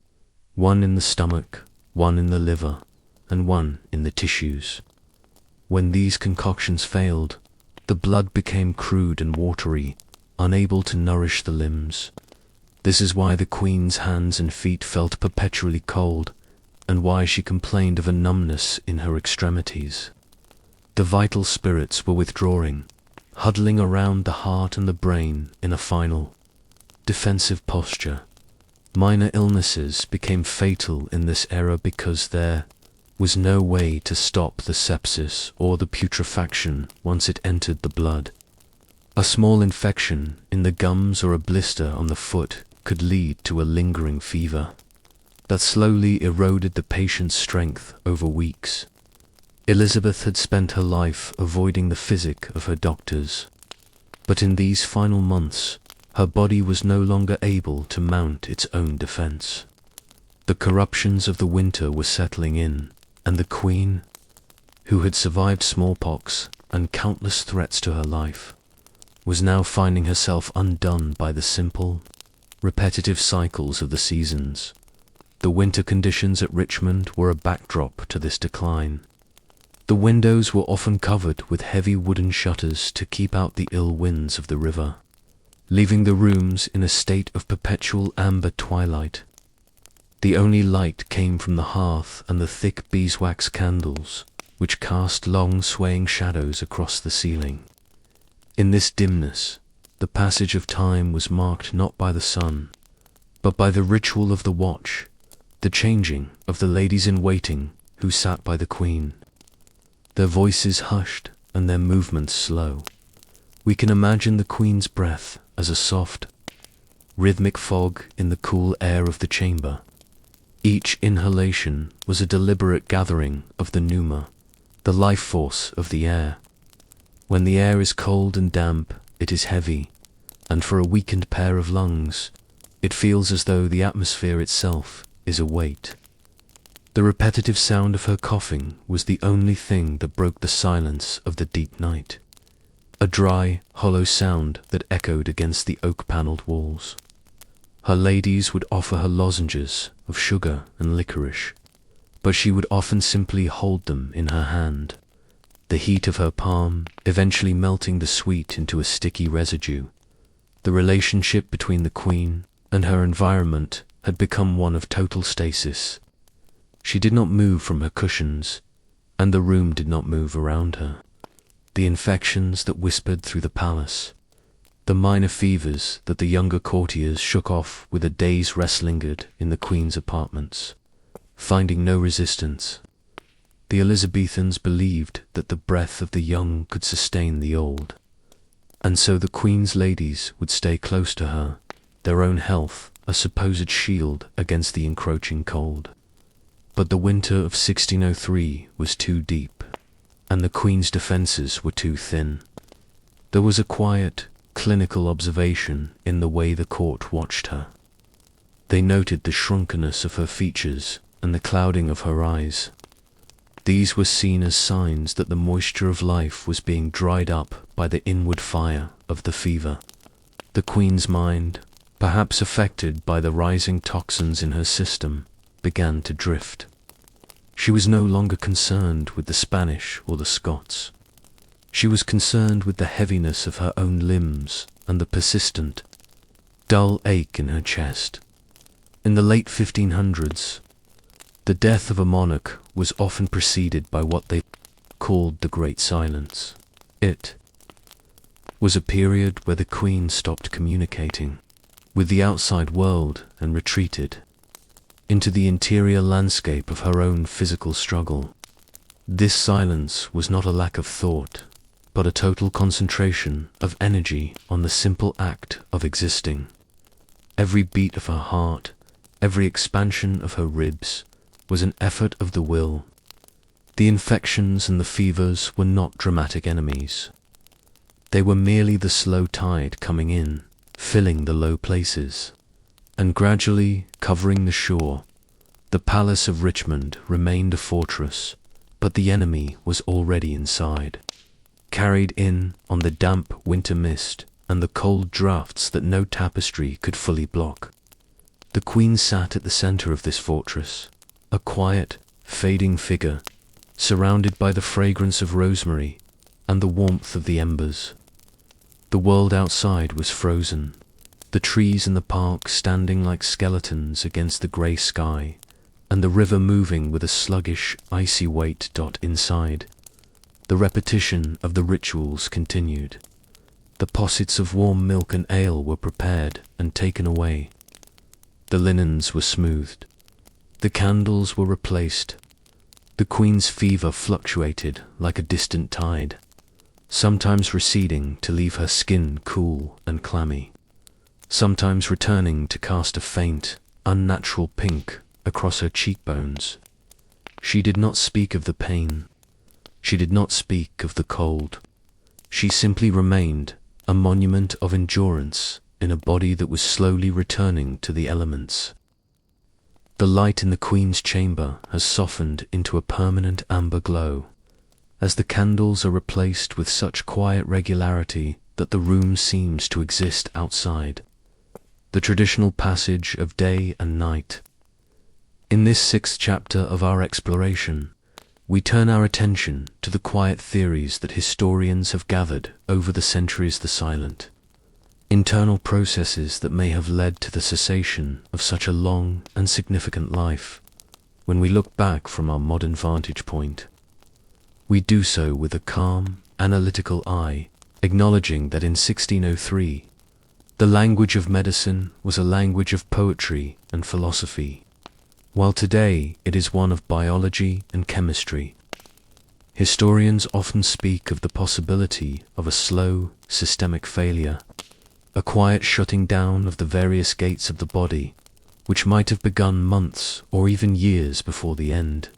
one in the stomach, one in the liver, and one in the tissues. When these concoctions failed, the blood became crude and watery, unable to nourish the limbs. This is why the Queen's hands and feet felt perpetually cold, and why she complained of a numbness in her extremities. The vital spirits were withdrawing, huddling around the heart and the brain in a final, defensive posture. Minor illnesses became fatal in this era because there was no way to stop the sepsis or the putrefaction once it entered the blood. A small infection in the gums or a blister on the foot could lead to a lingering fever that slowly eroded the patient's strength over weeks. Elizabeth had spent her life avoiding the physic of her doctors, but in these final months, her body was no longer able to mount its own defense. The corruptions of the winter were settling in, and the Queen, who had survived smallpox and countless threats to her life, was now finding herself undone by the simple, repetitive cycles of the seasons. The winter conditions at Richmond were a backdrop to this decline. The windows were often covered with heavy wooden shutters to keep out the ill winds of the river, leaving the rooms in a state of perpetual amber twilight. The only light came from the hearth and the thick beeswax candles, which cast long swaying shadows across the ceiling. In this dimness, the passage of time was marked not by the sun, but by the ritual of the watch, the changing of the ladies-in-waiting who sat by the Queen. Their voices hushed and their movements slow. We can imagine the Queen's breath as a soft, rhythmic fog in the cool air of the chamber. Each inhalation was a deliberate gathering of the pneuma, the life force of the air. When the air is cold and damp, it is heavy, and for a weakened pair of lungs, it feels as though the atmosphere itself is a weight. The repetitive sound of her coughing was the only thing that broke the silence of the deep night, a dry, hollow sound that echoed against the oak-panelled walls. Her ladies would offer her lozenges of sugar and licorice, but she would often simply hold them in her hand, the heat of her palm eventually melting the sweet into a sticky residue. The relationship between the Queen and her environment had become one of total stasis. She did not move from her cushions, and the room did not move around her. The infections that whispered through the palace, the minor fevers that the younger courtiers shook off with a day's rest lingered in the Queen's apartments, finding no resistance. The Elizabethans believed that the breath of the young could sustain the old, and so the Queen's ladies would stay close to her, their own health a supposed shield against the encroaching cold. But the winter of 1603 was too deep, and the Queen's defences were too thin. There was a quiet, clinical observation in the way the court watched her. They noted the shrunkenness of her features and the clouding of her eyes. These were seen as signs that the moisture of life was being dried up by the inward fire of the fever. The Queen's mind, perhaps affected by the rising toxins in her system, began to drift. She was no longer concerned with the Spanish or the Scots. She was concerned with the heaviness of her own limbs and the persistent, dull ache in her chest. In the late 1500s, the death of a monarch was often preceded by what they called the Great Silence. It was a period where the Queen stopped communicating with the outside world and retreated into the interior landscape of her own physical struggle. This silence was not a lack of thought, but a total concentration of energy on the simple act of existing. Every beat of her heart, every expansion of her ribs, was an effort of the will. The infections and the fevers were not dramatic enemies. They were merely the slow tide coming in, filling the low places, and gradually covering the shore. The palace of Richmond remained a fortress, but the enemy was already inside, carried in on the damp winter mist and the cold draughts that no tapestry could fully block. The Queen sat at the centre of this fortress, a quiet, fading figure, surrounded by the fragrance of rosemary and the warmth of the embers. The world outside was frozen, the trees in the park standing like skeletons against the grey sky, and the river moving with a sluggish, icy weight. Inside, the repetition of the rituals continued. The possets of warm milk and ale were prepared and taken away. The linens were smoothed. The candles were replaced. The Queen's fever fluctuated like a distant tide, sometimes receding to leave her skin cool and clammy, sometimes returning to cast a faint, unnatural pink across her cheekbones. She did not speak of the pain, She did not speak of the cold. She simply remained a monument of endurance in a body that was slowly returning to the elements. The light in the Queen's chamber has softened into a permanent amber glow, as the candles are replaced with such quiet regularity that the room seems to exist outside. The traditional passage of day and night. In this 6th chapter of our exploration, we turn our attention to the quiet theories that historians have gathered over the centuries, the silent, internal processes that may have led to the cessation of such a long and significant life. When we look back from our modern vantage point, we do so with a calm, analytical eye, acknowledging that in 1603, the language of medicine was a language of poetry and philosophy, while today it is one of biology and chemistry. Historians often speak of the possibility of a slow, systemic failure, a quiet shutting down of the various gates of the body, which might have begun months or even years before the end.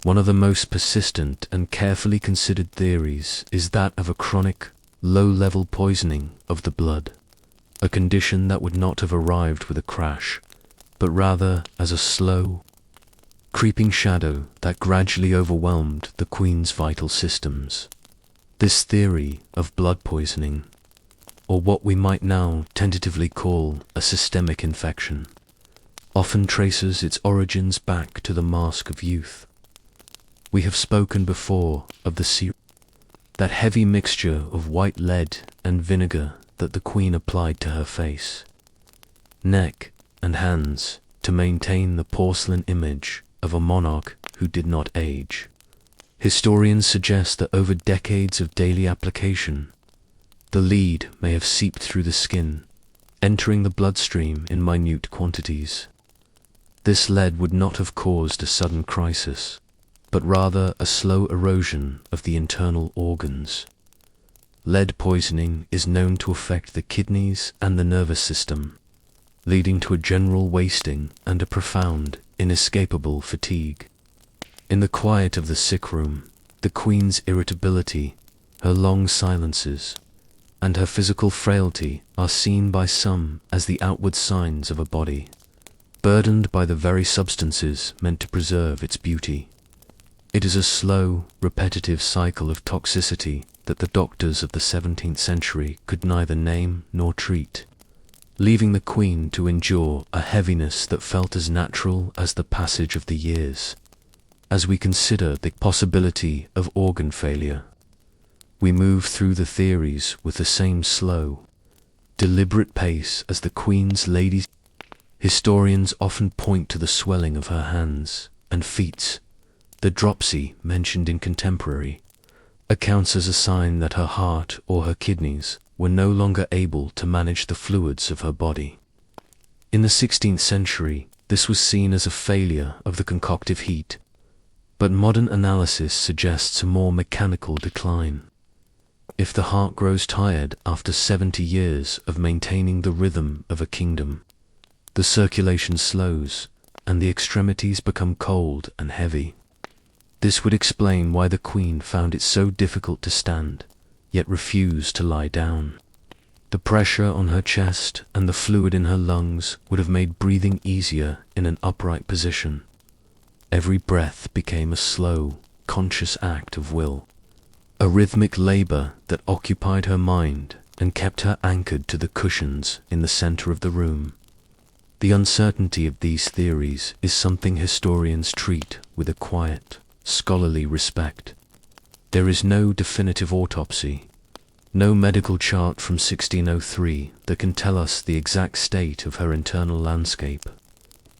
One of the most persistent and carefully considered theories is that of a chronic, low-level poisoning of the blood, a condition that would not have arrived with a crash, but rather as a slow, creeping shadow that gradually overwhelmed the Queen's vital systems. This theory of blood poisoning, or what we might now tentatively call a systemic infection, often traces its origins back to the mask of youth. We have spoken before of the serum, that heavy mixture of white lead and vinegar that the Queen applied to her face, neck, and hands to maintain the porcelain image of a monarch who did not age. Historians suggest that over decades of daily application, the lead may have seeped through the skin, entering the bloodstream in minute quantities. This lead would not have caused a sudden crisis, but rather a slow erosion of the internal organs. Lead poisoning is known to affect the kidneys and the nervous system, leading to a general wasting and a profound, inescapable fatigue. In the quiet of the sick room, the Queen's irritability, her long silences, and her physical frailty are seen by some as the outward signs of a body, burdened by the very substances meant to preserve its beauty. It is a slow, repetitive cycle of toxicity that the doctors of the 17th century could neither name nor treat, leaving the Queen to endure a heaviness that felt as natural as the passage of the years. As we consider the possibility of organ failure, we move through the theories with the same slow, deliberate pace as the Queen's ladies. Historians often point to the swelling of her hands and feet. The dropsy mentioned in contemporary accounts as a sign that her heart or her kidneys were no longer able to manage the fluids of her body. In the 16th century, this was seen as a failure of the concoctive heat, but modern analysis suggests a more mechanical decline. If the heart grows tired after 70 years of maintaining the rhythm of a kingdom, the circulation slows and the extremities become cold and heavy. This would explain why the Queen found it so difficult to stand, yet refused to lie down. The pressure on her chest and the fluid in her lungs would have made breathing easier in an upright position. Every breath became a slow, conscious act of will, a rhythmic labor that occupied her mind and kept her anchored to the cushions in the center of the room. The uncertainty of these theories is something historians treat with a quiet, scholarly respect. There is no definitive autopsy, no medical chart from 1603 that can tell us the exact state of her internal landscape.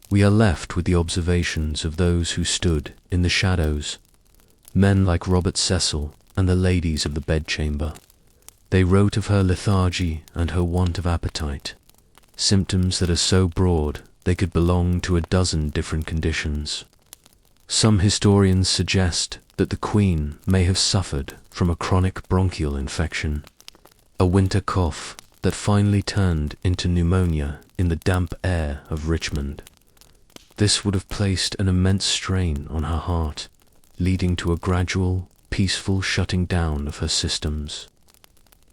We are left with the observations of those who stood in the shadows, men like Robert Cecil and the ladies of the bedchamber. They wrote of her lethargy and her want of appetite, symptoms that are so broad they could belong to a dozen different conditions. Some historians suggest that the Queen may have suffered from a chronic bronchial infection, a winter cough that finally turned into pneumonia in the damp air of Richmond. This would have placed an immense strain on her heart, leading to a gradual, peaceful shutting down of her systems.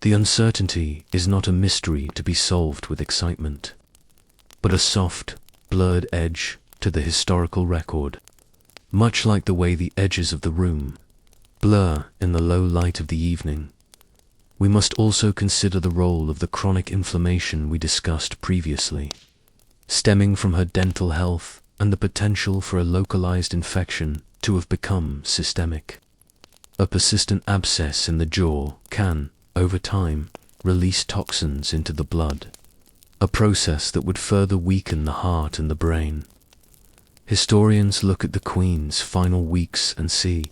The uncertainty is not a mystery to be solved with excitement, but a soft, blurred edge to the historical record, much like the way the edges of the room blur in the low light of the evening. We must also consider the role of the chronic inflammation we discussed previously, stemming from her dental health and the potential for a localized infection to have become systemic. A persistent abscess in the jaw can, over time, release toxins into the blood, a process that would further weaken the heart and the brain. Historians look at the Queen's final weeks and see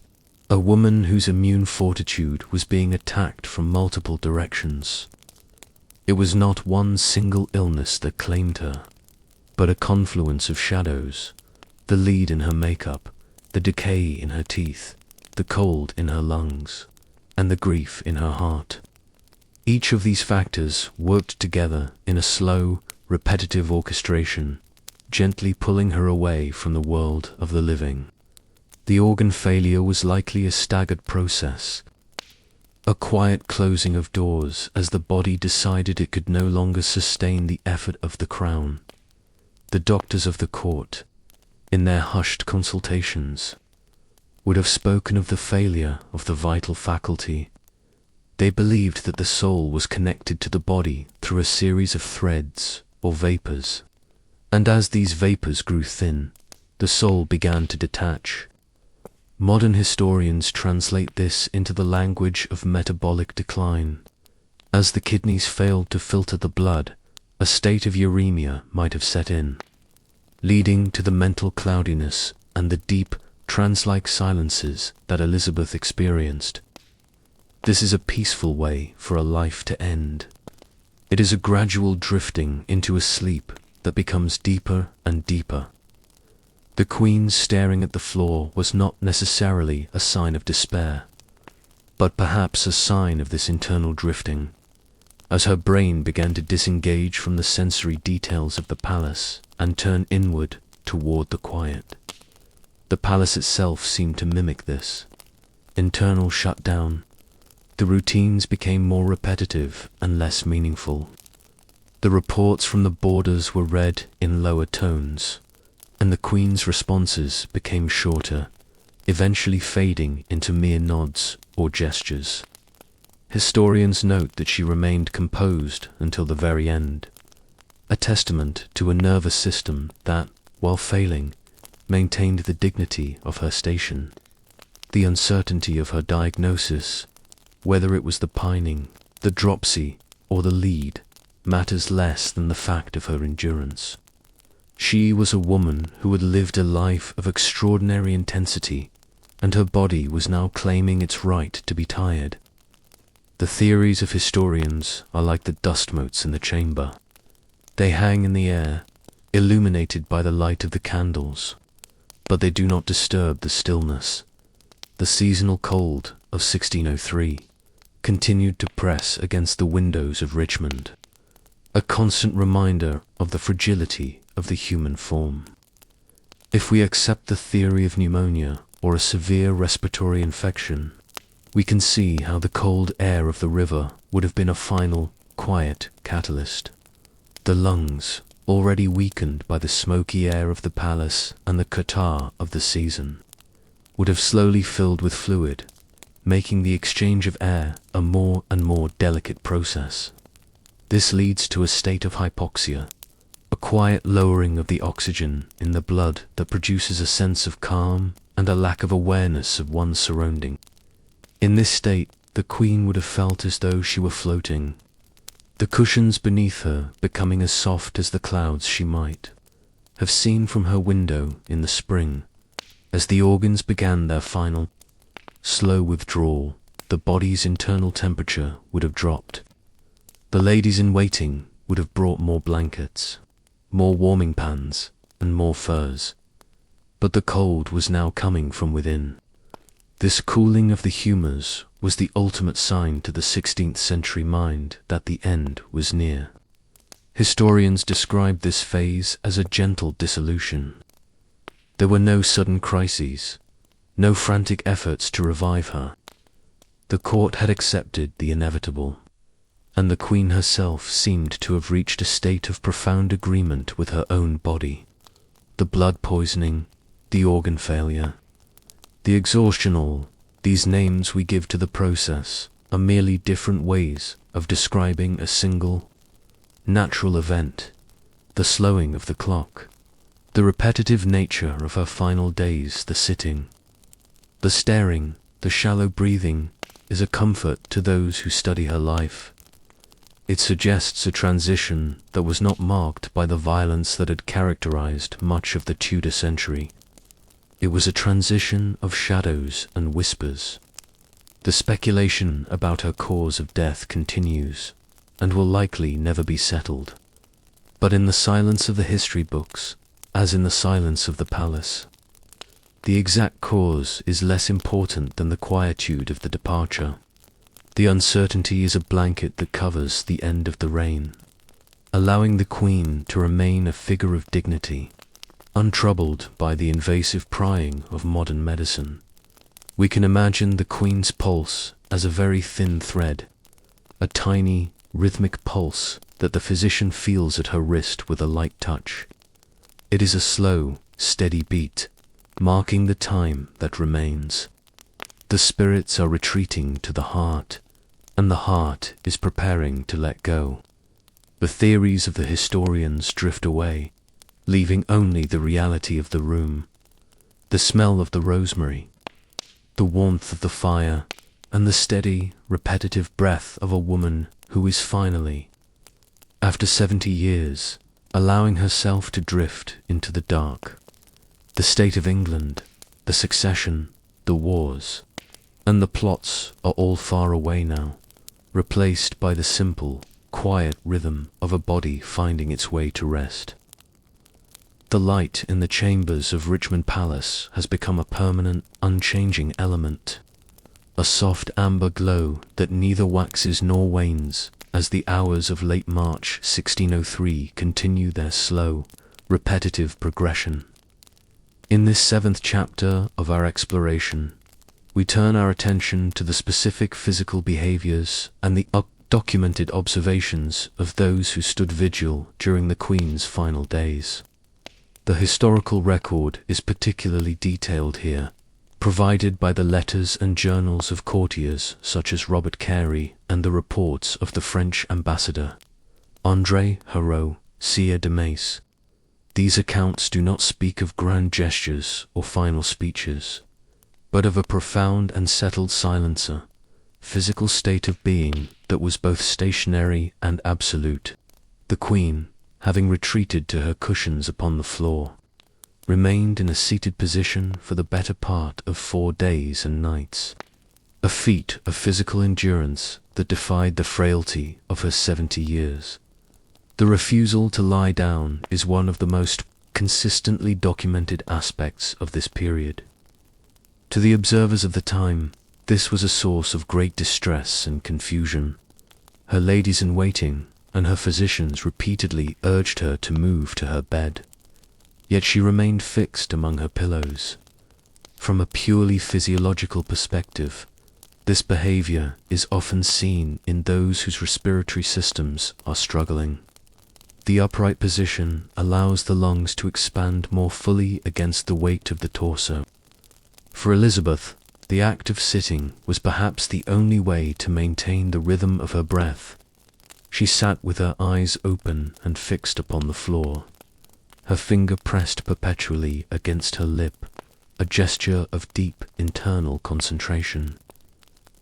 a woman whose immune fortitude was being attacked from multiple directions. It was not one single illness that claimed her, but a confluence of shadows: the lead in her makeup, the decay in her teeth, the cold in her lungs, and the grief in her heart. Each of these factors worked together in a slow, repetitive orchestration, gently pulling her away from the world of the living. The organ failure was likely a staggered process, a quiet closing of doors as the body decided it could no longer sustain the effort of the crown. The doctors of the court, in their hushed consultations, would have spoken of the failure of the vital faculty. They believed that the soul was connected to the body through a series of threads or vapors, and as these vapors grew thin, the soul began to detach. Modern historians translate this into the language of metabolic decline. As the kidneys failed to filter the blood, a state of uremia might have set in, leading to the mental cloudiness and the deep, trance-like silences that Elizabeth experienced. This is a peaceful way for a life to end. It is a gradual drifting into a sleep that becomes deeper and deeper. The Queen staring at the floor was not necessarily a sign of despair, but perhaps a sign of this internal drifting, as her brain began to disengage from the sensory details of the palace and turn inward toward the quiet. The palace itself seemed to mimic this internal shutdown. The routines became more repetitive and less meaningful. The reports from the borders were read in lower tones, and the Queen's responses became shorter, eventually fading into mere nods or gestures. Historians note that she remained composed until the very end, a testament to a nervous system that, while failing, maintained the dignity of her station. The uncertainty of her diagnosis, whether it was the pining, the dropsy, or the lead, matters less than the fact of her endurance. She was a woman who had lived a life of extraordinary intensity, and her body was now claiming its right to be tired. The theories of historians are like the dust motes in the chamber. They hang in the air, illuminated by the light of the candles, but they do not disturb the stillness. The seasonal cold of 1603 continued to press against the windows of Richmond, a constant reminder of the fragility of the human form. If we accept the theory of pneumonia or a severe respiratory infection, we can see how the cold air of the river would have been a final, quiet catalyst. The lungs, already weakened by the smoky air of the palace and the catarrh of the season, would have slowly filled with fluid, making the exchange of air a more and more delicate process. This leads to a state of hypoxia, a quiet lowering of the oxygen in the blood that produces a sense of calm and a lack of awareness of one's surroundings. In this state, the Queen would have felt as though she were floating, the cushions beneath her becoming as soft as the clouds she might have seen from her window in the spring. As the organs began their final, slow withdrawal, the body's internal temperature would have dropped. The ladies in waiting would have brought more blankets, more warming pans, and more furs. But the cold was now coming from within. This cooling of the humours was the ultimate sign to the 16th century mind that the end was near. Historians describe this phase as a gentle dissolution. There were no sudden crises, no frantic efforts to revive her. The court had accepted the inevitable, and the Queen herself seemed to have reached a state of profound agreement with her own body. The blood poisoning, the organ failure, the exhaustion, all these names we give to the process are merely different ways of describing a single, natural event: the slowing of the clock, the repetitive nature of her final days, the sitting, the staring, the shallow breathing is a comfort to those who study her life. It suggests a transition that was not marked by the violence that had characterized much of the Tudor century. It was a transition of shadows and whispers. The speculation about her cause of death continues, and will likely never be settled. But in the silence of the history books, as in the silence of the palace, the exact cause is less important than the quietude of the departure. The uncertainty is a blanket that covers the end of the reign, allowing the Queen to remain a figure of dignity, untroubled by the invasive prying of modern medicine. We can imagine the Queen's pulse as a very thin thread, a tiny, rhythmic pulse that the physician feels at her wrist with a light touch. It is a slow, steady beat, marking the time that remains. The spirits are retreating to the heart, and the heart is preparing to let go. The theories of the historians drift away, leaving only the reality of the room, the smell of the rosemary, the warmth of the fire, and the steady, repetitive breath of a woman who is finally, after 70 years, allowing herself to drift into the dark. The state of England, the succession, the wars, and the plots are all far away now, replaced by the simple, quiet rhythm of a body finding its way to rest. The light in the chambers of Richmond Palace has become a permanent, unchanging element, a soft amber glow that neither waxes nor wanes as the hours of late March 1603 continue their slow, repetitive progression. In this 7th chapter of our exploration, we turn our attention to the specific physical behaviors and the documented observations of those who stood vigil during the Queen's final days. The historical record is particularly detailed here, provided by the letters and journals of courtiers such as Robert Carey and the reports of the French ambassador, André Hérault, Sire de Mace. These accounts do not speak of grand gestures or final speeches, but of a profound and settled silencer, physical state of being that was both stationary and absolute. The Queen, having retreated to her cushions upon the floor, remained in a seated position for the better part of 4 days and nights, a feat of physical endurance that defied the frailty of her 70 years. The refusal to lie down is one of the most consistently documented aspects of this period. To the observers of the time, this was a source of great distress and confusion. Her ladies-in-waiting and her physicians repeatedly urged her to move to her bed, yet she remained fixed among her pillows. From a purely physiological perspective, this behavior is often seen in those whose respiratory systems are struggling. The upright position allows the lungs to expand more fully against the weight of the torso. For Elizabeth, the act of sitting was perhaps the only way to maintain the rhythm of her breath. She sat with her eyes open and fixed upon the floor, her finger pressed perpetually against her lip, a gesture of deep internal concentration.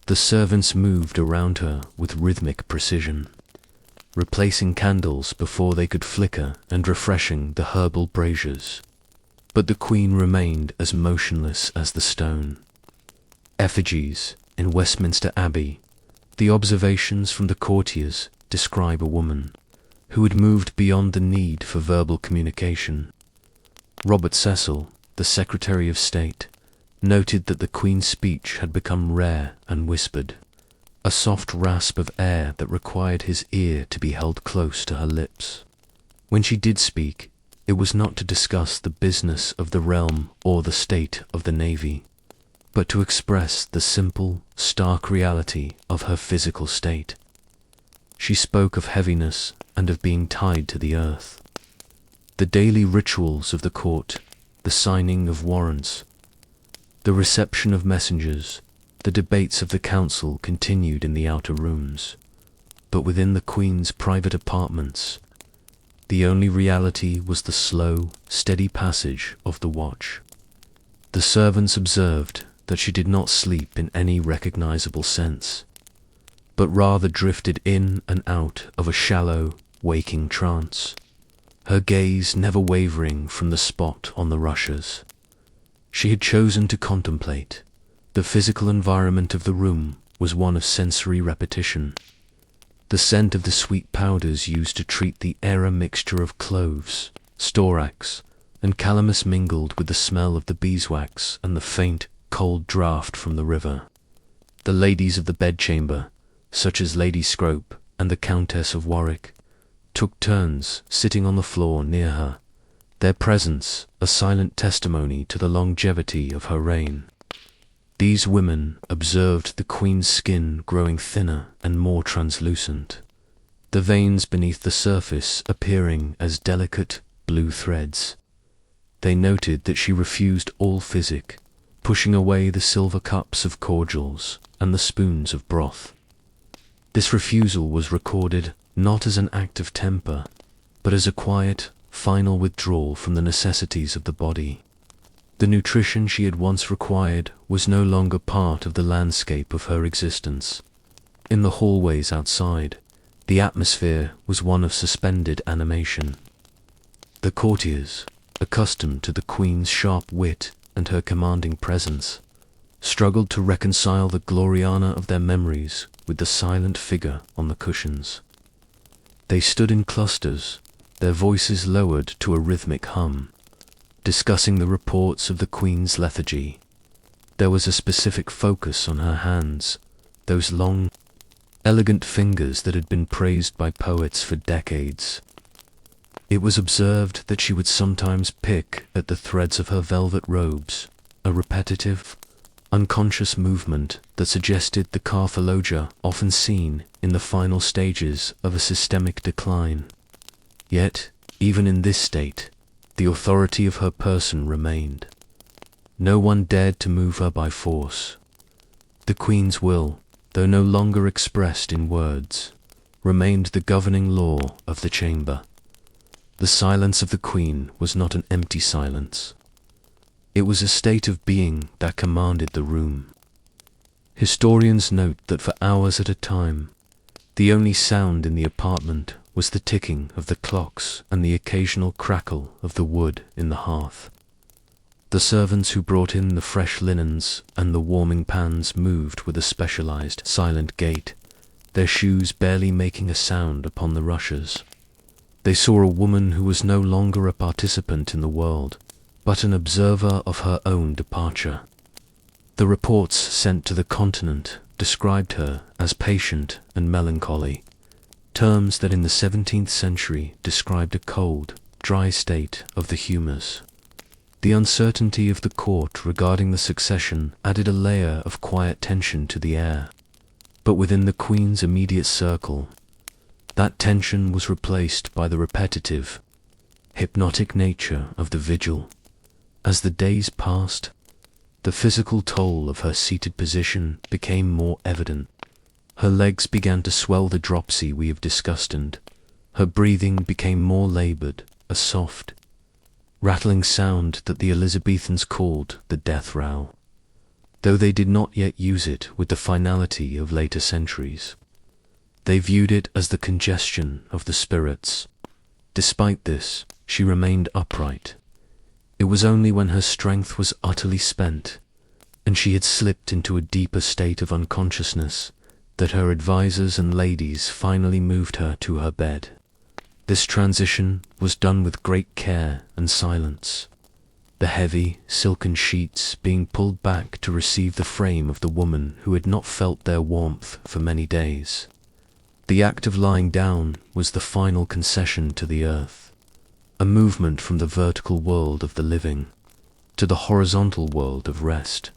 The servants moved around her with rhythmic precision, replacing candles before they could flicker and refreshing the herbal braziers. But the Queen remained as motionless as the stone. Effigies in Westminster Abbey, the observations from the courtiers describe a woman who had moved beyond the need for verbal communication. Robert Cecil, the Secretary of State, noted that the Queen's speech had become rare and whispered, a soft rasp of air that required his ear to be held close to her lips. When she did speak, it was not to discuss the business of the realm or the state of the navy, but to express the simple, stark reality of her physical state. She spoke of heaviness and of being tied to the earth. The daily rituals of the court, the signing of warrants, the reception of messengers, the debates of the council continued in the outer rooms, but within the Queen's private apartments, the only reality was the slow, steady passage of the watch. The servants observed that she did not sleep in any recognizable sense, but rather drifted in and out of a shallow, waking trance, her gaze never wavering from the spot on the rushes. She had chosen to contemplate. The physical environment of the room was one of sensory repetition. The scent of the sweet powders used to treat the air, a mixture of cloves, storax, and calamus mingled with the smell of the beeswax and the faint, cold draught from the river. The ladies of the bedchamber, such as Lady Scrope and the Countess of Warwick, took turns sitting on the floor near her, their presence a silent testimony to the longevity of her reign. These women observed the Queen's skin growing thinner and more translucent, the veins beneath the surface appearing as delicate blue threads. They noted that she refused all physic, pushing away the silver cups of cordials and the spoons of broth. This refusal was recorded not as an act of temper, but as a quiet, final withdrawal from the necessities of the body. The nutrition she had once required was no longer part of the landscape of her existence. In the hallways outside, the atmosphere was one of suspended animation. The courtiers, accustomed to the Queen's sharp wit and her commanding presence, struggled to reconcile the Gloriana of their memories with the silent figure on the cushions. They stood in clusters, their voices lowered to a rhythmic hum, discussing the reports of the Queen's lethargy. There was a specific focus on her hands, those long, elegant fingers that had been praised by poets for decades. It was observed that she would sometimes pick at the threads of her velvet robes, a repetitive, unconscious movement that suggested the carthologia often seen in the final stages of a systemic decline. Yet, even in this state, the authority of her person remained. No one dared to move her by force. The Queen's will, though no longer expressed in words, remained the governing law of the chamber. The silence of the Queen was not an empty silence. It was a state of being that commanded the room. Historians note that for hours at a time, the only sound in the apartment was the ticking of the clocks and the occasional crackle of the wood in the hearth. The servants who brought in the fresh linens and the warming pans moved with a specialized, silent gait, their shoes barely making a sound upon the rushes. They saw a woman who was no longer a participant in the world, but an observer of her own departure. The reports sent to the continent described her as patient and melancholy, terms that in the 17th century described a cold, dry state of the humours. The uncertainty of the court regarding the succession added a layer of quiet tension to the air, but within the Queen's immediate circle, that tension was replaced by the repetitive, hypnotic nature of the vigil. As the days passed, the physical toll of her seated position became more evident. Her legs began to swell the dropsy we have discussed, and her breathing became more laboured, a soft, rattling sound that the Elizabethans called the death row, though they did not yet use it with the finality of later centuries. They viewed it as the congestion of the spirits. Despite this, she remained upright. It was only when her strength was utterly spent, and she had slipped into a deeper state of unconsciousness, that her advisers and ladies finally moved her to her bed. This transition was done with great care and silence, the heavy, silken sheets being pulled back to receive the frame of the woman who had not felt their warmth for many days. The act of lying down was the final concession to the earth, a movement from the vertical world of the living to the horizontal world of rest.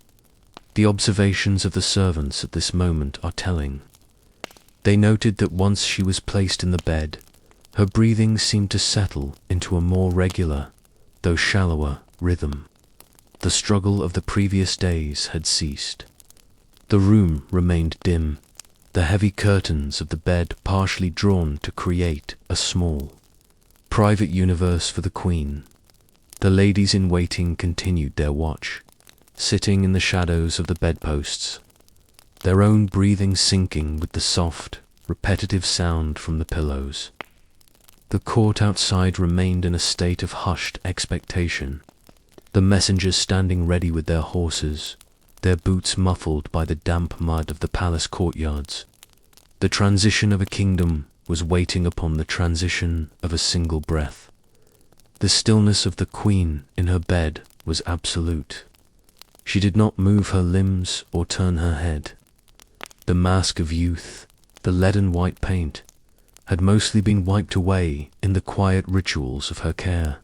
The observations of the servants at this moment are telling. They noted that once she was placed in the bed, her breathing seemed to settle into a more regular, though shallower, rhythm. The struggle of the previous days had ceased. The room remained dim, the heavy curtains of the bed partially drawn to create a small, private universe for the Queen. The ladies in waiting continued their watch, sitting in the shadows of the bedposts, their own breathing syncing with the soft, repetitive sound from the pillows. The court outside remained in a state of hushed expectation, the messengers standing ready with their horses, their boots muffled by the damp mud of the palace courtyards. The transition of a kingdom was waiting upon the transition of a single breath. The stillness of the Queen in her bed was absolute. She did not move her limbs or turn her head. The mask of youth, the leaden white paint, had mostly been wiped away in the quiet rituals of her care,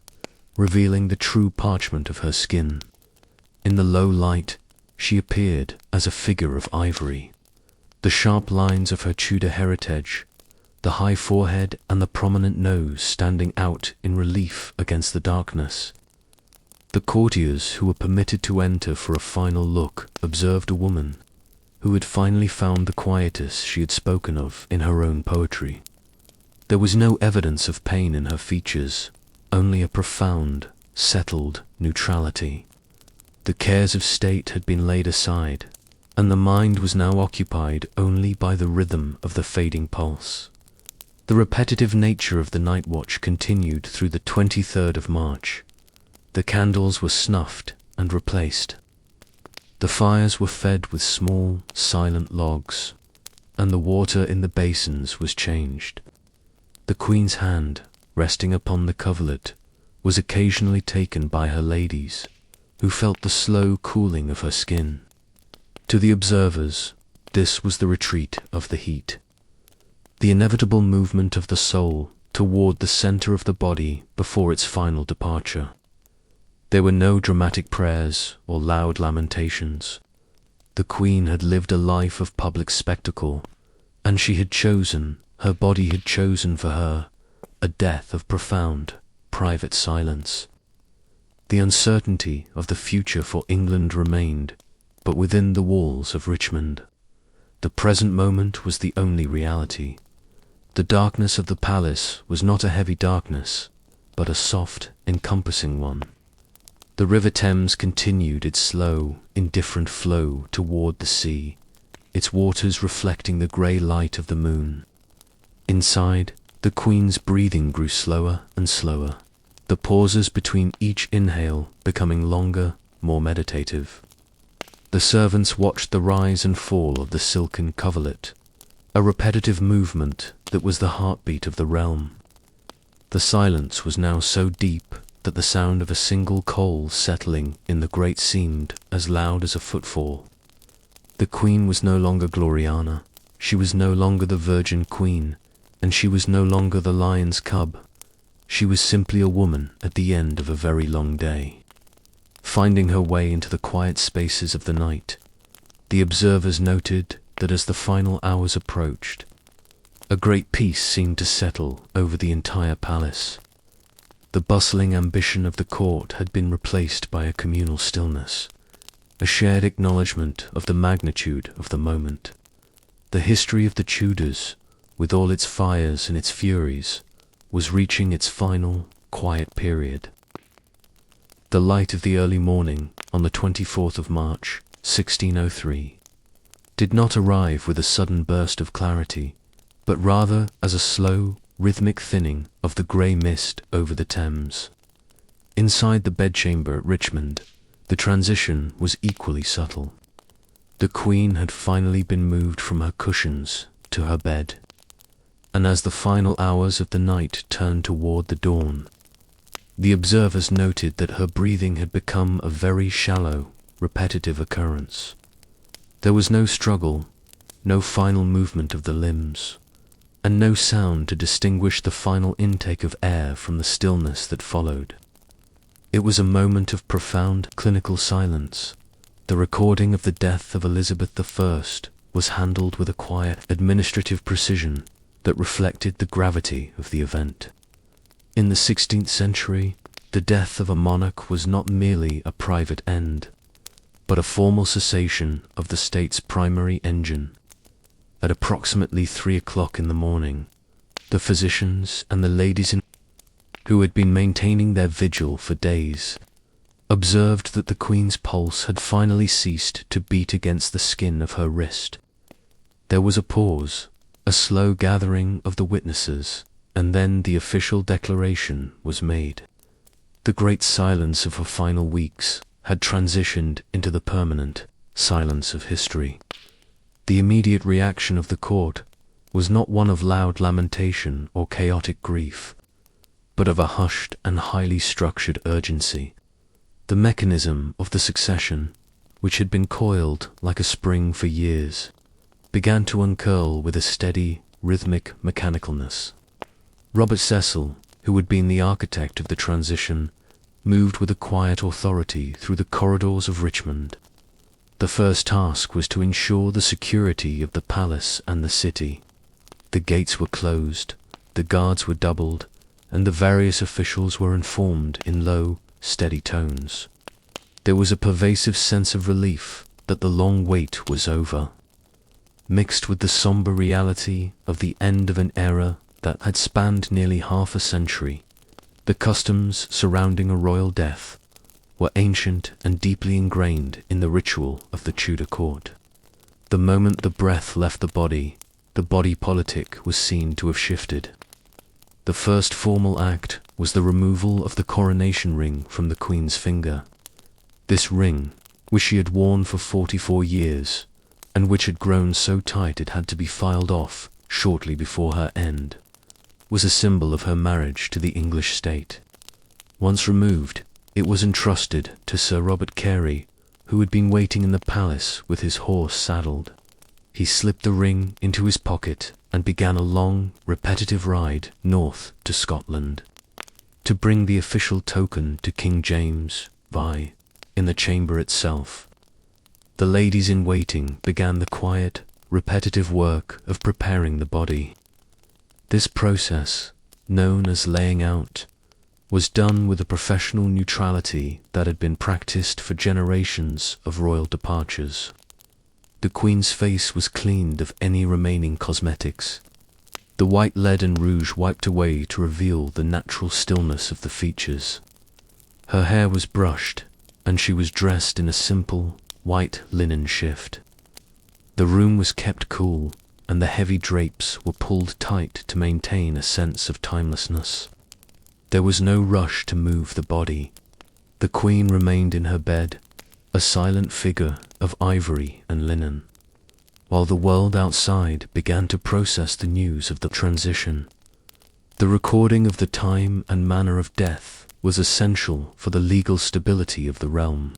revealing the true parchment of her skin. In the low light, she appeared as a figure of ivory. The sharp lines of her Tudor heritage, the high forehead and the prominent nose standing out in relief against the darkness. The courtiers who were permitted to enter for a final look observed a woman who had finally found the quietus she had spoken of in her own poetry. There was no evidence of pain in her features, only a profound, settled neutrality. The cares of state had been laid aside, and the mind was now occupied only by the rhythm of the fading pulse. The repetitive nature of the night watch continued through the 23rd of March. The candles were snuffed and replaced. The fires were fed with small, silent logs, and the water in the basins was changed. The Queen's hand, resting upon the coverlet, was occasionally taken by her ladies, who felt the slow cooling of her skin. To the observers, this was the retreat of the heat, the inevitable movement of the soul toward the center of the body before its final departure. There were no dramatic prayers or loud lamentations. The Queen had lived a life of public spectacle, and she had chosen, her body had chosen for her, a death of profound, private silence. The uncertainty of the future for England remained, but within the walls of Richmond. The present moment was the only reality. The darkness of the palace was not a heavy darkness, but a soft, encompassing one. The River Thames continued its slow, indifferent flow toward the sea, its waters reflecting the grey light of the moon. Inside, the Queen's breathing grew slower and slower, the pauses between each inhale becoming longer, more meditative. The servants watched the rise and fall of the silken coverlet, a repetitive movement that was the heartbeat of the realm. The silence was now so deep that the sound of a single coal settling in the grate seemed as loud as a footfall. The Queen was no longer Gloriana, she was no longer the Virgin Queen, and she was no longer the lion's cub. She was simply a woman at the end of a very long day. Finding her way into the quiet spaces of the night, the observers noted that as the final hours approached, a great peace seemed to settle over the entire palace. The bustling ambition of the court had been replaced by a communal stillness, a shared acknowledgement of the magnitude of the moment. The history of the Tudors, with all its fires and its furies, was reaching its final, quiet period. The light of the early morning on the 24th of March, 1603, did not arrive with a sudden burst of clarity, but rather as a slow, rhythmic thinning of the grey mist over the Thames. Inside the bedchamber at Richmond, the transition was equally subtle. The Queen had finally been moved from her cushions to her bed, and as the final hours of the night turned toward the dawn, the observers noted that her breathing had become a very shallow, repetitive occurrence. There was no struggle, no final movement of the limbs, and no sound to distinguish the final intake of air from the stillness that followed. It was a moment of profound clinical silence, The recording of the death of Elizabeth I was handled with a quiet, administrative precision that reflected the gravity of the event. In the 16th century, the death of a monarch was not merely a private end, but a formal cessation of the state's primary engine. At approximately 3 o'clock in the morning, the physicians and the ladies who had been maintaining their vigil for days observed that the Queen's pulse had finally ceased to beat against the skin of her wrist. There was a pause, a slow gathering of the witnesses, and then the official declaration was made. The great silence of her final weeks had transitioned into the permanent silence of history. The immediate reaction of the court was not one of loud lamentation or chaotic grief, but of a hushed and highly structured urgency. The mechanism of the succession, which had been coiled like a spring for years, began to uncurl with a steady, rhythmic mechanicalness. Robert Cecil, who had been the architect of the transition, moved with a quiet authority through the corridors of Richmond. The first task was to ensure the security of the palace and the city. The gates were closed, the guards were doubled, and the various officials were informed in low, steady tones. There was a pervasive sense of relief that the long wait was over, mixed with the somber reality of the end of an era that had spanned nearly half a century. The customs surrounding a royal death were ancient and deeply ingrained in the ritual of the Tudor court. The moment the breath left the body politic was seen to have shifted. The first formal act was the removal of the coronation ring from the Queen's finger. This ring, which she had worn for 44 years, and which had grown so tight it had to be filed off shortly before her end, was a symbol of her marriage to the English state. Once removed, it was entrusted to Sir Robert Carey, who had been waiting in the palace with his horse saddled. He slipped the ring into his pocket and began a long, repetitive ride north to Scotland, to bring the official token to King James in the chamber itself. The ladies in waiting began the quiet, repetitive work of preparing the body. This process, known as laying out, was done with a professional neutrality that had been practiced for generations of royal departures. The Queen's face was cleaned of any remaining cosmetics, the white lead and rouge wiped away to reveal the natural stillness of the features. Her hair was brushed, and she was dressed in a simple, white linen shift. The room was kept cool, and the heavy drapes were pulled tight to maintain a sense of timelessness. There was no rush to move the body. The Queen remained in her bed, a silent figure of ivory and linen, while the world outside began to process the news of the transition. The recording of the time and manner of death was essential for the legal stability of the realm.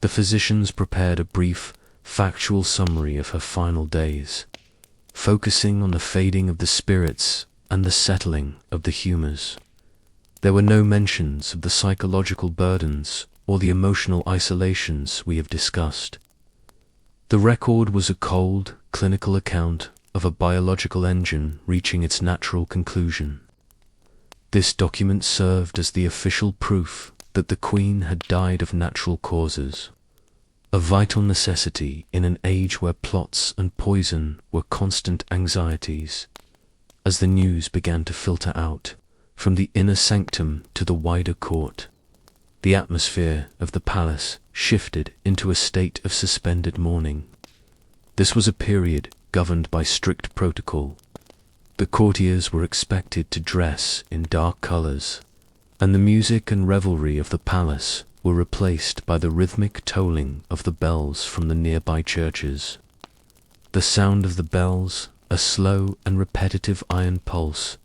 The physicians prepared a brief, factual summary of her final days, focusing on the fading of the spirits and the settling of the humors. There were no mentions of the psychological burdens or the emotional isolations we have discussed. The record was a cold, clinical account of a biological engine reaching its natural conclusion. This document served as the official proof that the Queen had died of natural causes, a vital necessity in an age where plots and poison were constant anxieties. As the news began to filter out from the inner sanctum to the wider court, the atmosphere of the palace shifted into a state of suspended mourning. This was a period governed by strict protocol. The courtiers were expected to dress in dark colors, and the music and revelry of the palace were replaced by the rhythmic tolling of the bells from the nearby churches. The sound of the bells, a slow and repetitive iron pulse,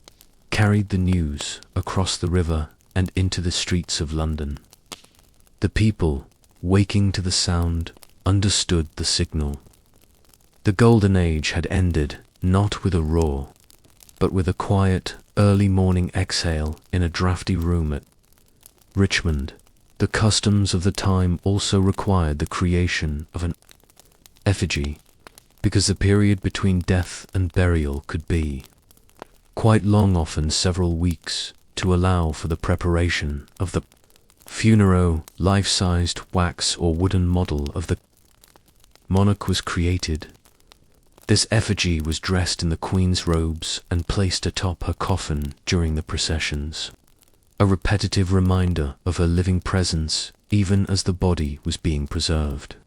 carried the news across the river and into the streets of London. The people, waking to the sound, understood the signal. The Golden Age had ended, not with a roar, but with a quiet, early morning exhale in a drafty room at Richmond. The customs of the time also required the creation of an effigy, because the period between death and burial could be quite long, often several weeks, to allow for the preparation of the funeral. Life-sized wax or wooden model of the monarch was created. This effigy was dressed in the queen's robes and placed atop her coffin during the processions, a repetitive reminder of her living presence even as the body was being preserved.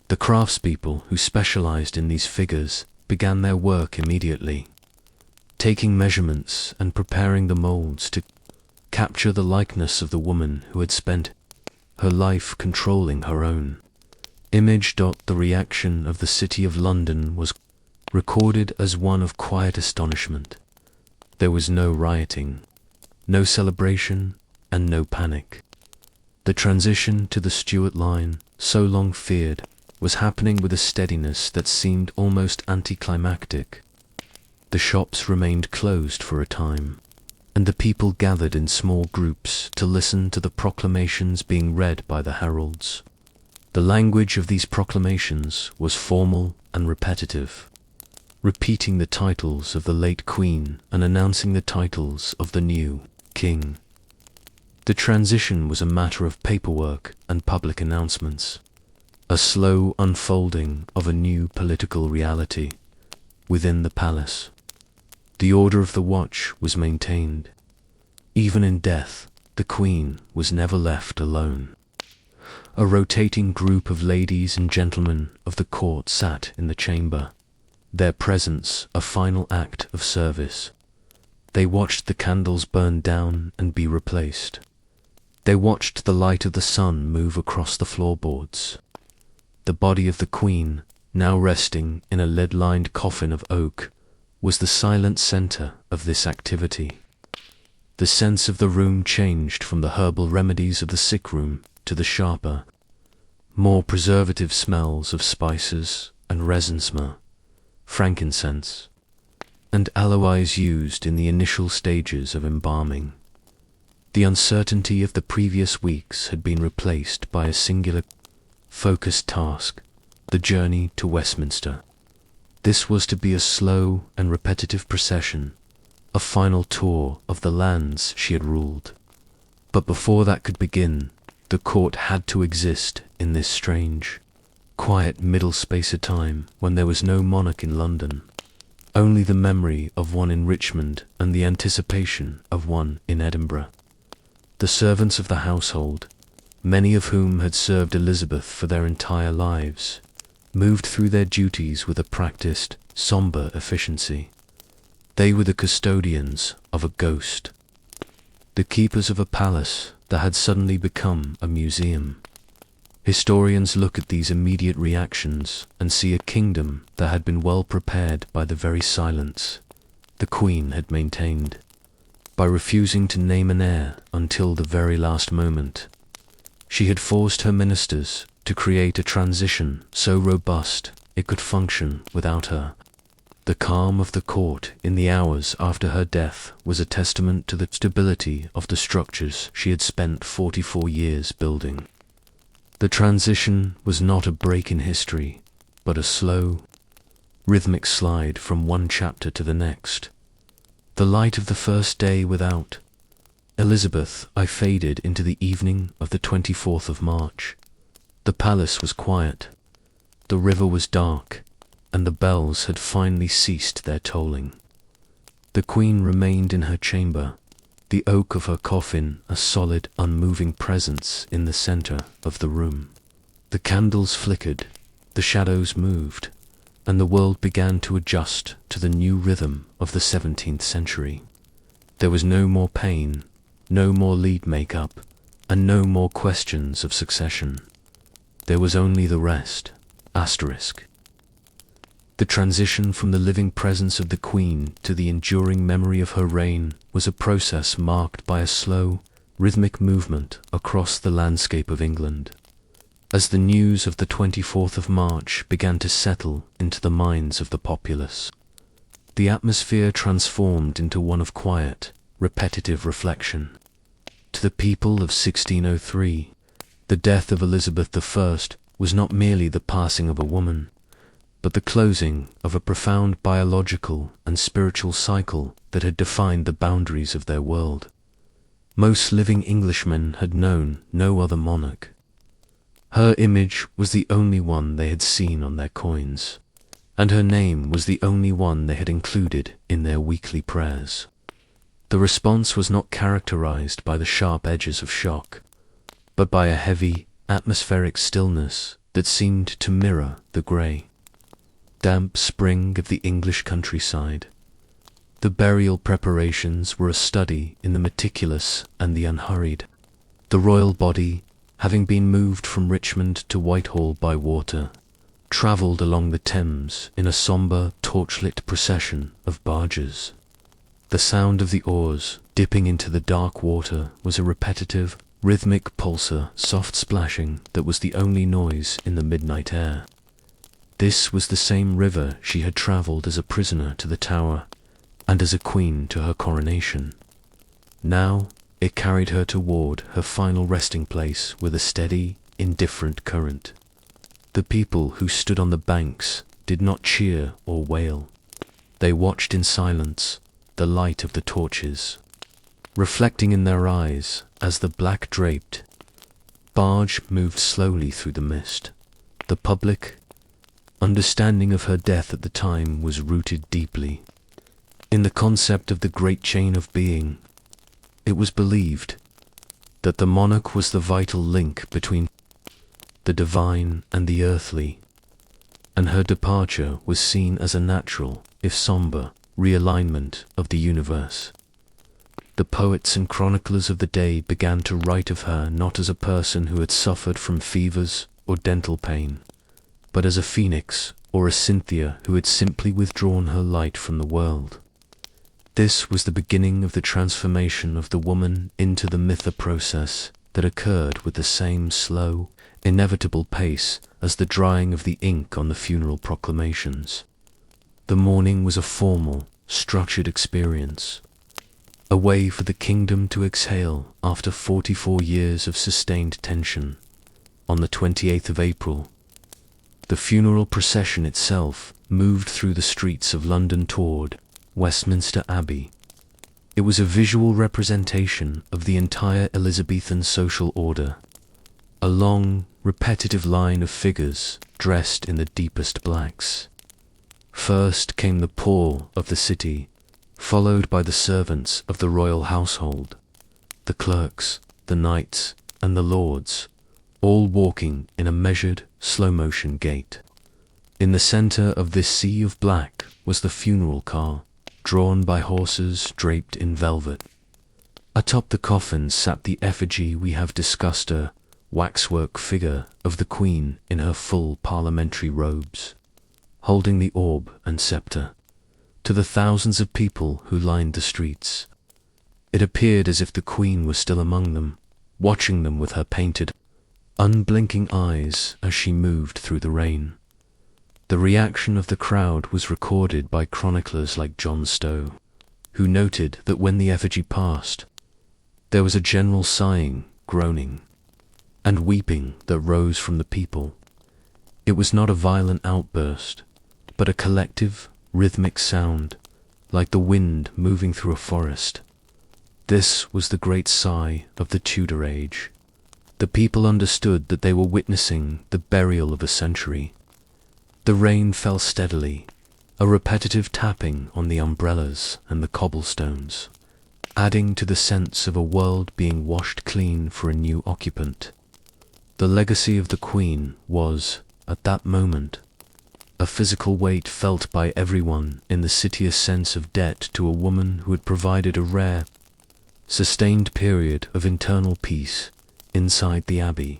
The craftspeople who specialized in these figures began their work immediately, taking measurements and preparing the molds to capture the likeness of the woman who had spent her life controlling her own image. The reaction of the city of London was recorded as one of quiet astonishment. There was no rioting, no celebration, and no panic. The transition to the Stuart line, so long feared, was happening with a steadiness that seemed almost anticlimactic. The shops remained closed for a time, and the people gathered in small groups to listen to the proclamations being read by the heralds. The language of these proclamations was formal and repetitive, repeating the titles of the late Queen and announcing the titles of the new King. The transition was a matter of paperwork and public announcements, a slow unfolding of a new political reality within the palace. The order of the watch was maintained. Even in death, the Queen was never left alone. A rotating group of ladies and gentlemen of the court sat in the chamber, their presence a final act of service. They watched the candles burn down and be replaced. They watched the light of the sun move across the floorboards. The body of the Queen, now resting in a lead-lined coffin of oak, was the silent center of this activity. The sense of the room changed from the herbal remedies of the sick room to the sharper, more preservative smells of spices and resin smell, frankincense, and aloes used in the initial stages of embalming. The uncertainty of the previous weeks had been replaced by a singular, focused task: the journey to Westminster. This was to be a slow and repetitive procession, a final tour of the lands she had ruled. But before that could begin, the court had to exist in this strange, quiet middle space of time when there was no monarch in London, only the memory of one in Richmond and the anticipation of one in Edinburgh. The servants of the household, many of whom had served Elizabeth for their entire lives, moved through their duties with a practiced, somber efficiency. They were the custodians of a ghost, the keepers of a palace that had suddenly become a museum. Historians look at these immediate reactions and see a kingdom that had been well prepared by the very silence the Queen had maintained. By refusing to name an heir until the very last moment, she had forced her ministers to create a transition so robust it could function without her. The calm of the court in the hours after her death was a testament to the stability of the structures she had spent 44 years building. The transition was not a break in history, but a slow, rhythmic slide from one chapter to the next. The light of the first day without Elizabeth I faded into the evening of the 24th of March. The palace was quiet, the river was dark, and the bells had finally ceased their tolling. The Queen remained in her chamber, the oak of her coffin a solid, unmoving presence in the center of the room. The candles flickered, the shadows moved, and the world began to adjust to the new rhythm of the 17th century. There was no more pain, no more lead makeup, and no more questions of succession. There was only the rest. The transition from the living presence of the Queen to the enduring memory of her reign was a process marked by a slow, rhythmic movement across the landscape of England. As the news of the 24th of March began to settle into the minds of the populace, the atmosphere transformed into one of quiet, repetitive reflection. To the people of 1603, The death of Elizabeth I was not merely the passing of a woman, but the closing of a profound biological and spiritual cycle that had defined the boundaries of their world. Most living Englishmen had known no other monarch. Her image was the only one they had seen on their coins, and her name was the only one they had included in their weekly prayers. The response was not characterized by the sharp edges of shock, but by a heavy, atmospheric stillness that seemed to mirror the grey, damp spring of the English countryside. The burial preparations were a study in the meticulous and the unhurried. The royal body, having been moved from Richmond to Whitehall by water, travelled along the Thames in a sombre, torchlit procession of barges. The sound of the oars dipping into the dark water was a repetitive, rhythmic pulsar, soft splashing that was the only noise in the midnight air. This was the same river she had travelled as a prisoner to the Tower, and as a queen to her coronation. Now it carried her toward her final resting place with a steady, indifferent current. The people who stood on the banks did not cheer or wail. They watched in silence the light of the torches, reflecting in their eyes as the black-draped barge moved slowly through the mist. The public understanding of her death at the time was rooted deeply in the concept of the great chain of being. It was believed that the monarch was the vital link between the divine and the earthly, and her departure was seen as a natural, if somber, realignment of the universe. The poets and chroniclers of the day began to write of her not as a person who had suffered from fevers or dental pain, but as a phoenix or a Cynthia who had simply withdrawn her light from the world. This was the beginning of the transformation of the woman into the mytha process that occurred with the same slow, inevitable pace as the drying of the ink on the funeral proclamations. The mourning was a formal, structured experience, a way for the kingdom to exhale after 44 years of sustained tension. On the 28th of April, the funeral procession itself moved through the streets of London toward Westminster Abbey. It was a visual representation of the entire Elizabethan social order, a long, repetitive line of figures dressed in the deepest blacks. First came the poor of the city, followed by the servants of the royal household, the clerks, the knights, and the lords, all walking in a measured, slow-motion gait. In the centre of this sea of black was the funeral car, drawn by horses draped in velvet. Atop the coffin sat the effigy we have discussed, a waxwork figure of the Queen in her full parliamentary robes, holding the orb and sceptre. To the thousands of people who lined the streets, it appeared as if the Queen was still among them, watching them with her painted, unblinking eyes as she moved through the rain. The reaction of the crowd was recorded by chroniclers like John Stowe, who noted that when the effigy passed, there was a general sighing, groaning, and weeping that rose from the people. It was not a violent outburst, but a collective, rhythmic sound, like the wind moving through a forest. This was the great sigh of the Tudor age. The people understood that they were witnessing the burial of a century. The rain fell steadily, a repetitive tapping on the umbrellas and the cobblestones, adding to the sense of a world being washed clean for a new occupant. The legacy of the Queen was, at that moment, a physical weight felt by everyone in the city, a sense of debt to a woman who had provided a rare, sustained period of internal peace inside the abbey.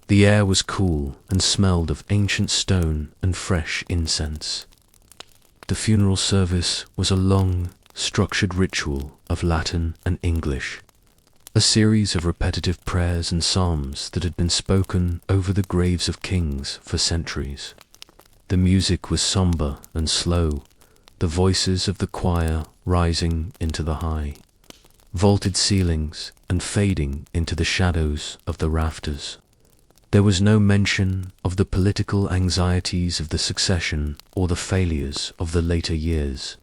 The air was cool and smelled of ancient stone and fresh incense. The funeral service was a long, structured ritual of Latin and English, a series of repetitive prayers and psalms that had been spoken over the graves of kings for centuries. The music was sombre and slow, the voices of the choir rising into the high, vaulted ceilings, and fading into the shadows of the rafters. There was no mention of the political anxieties of the succession or the failures of the later years.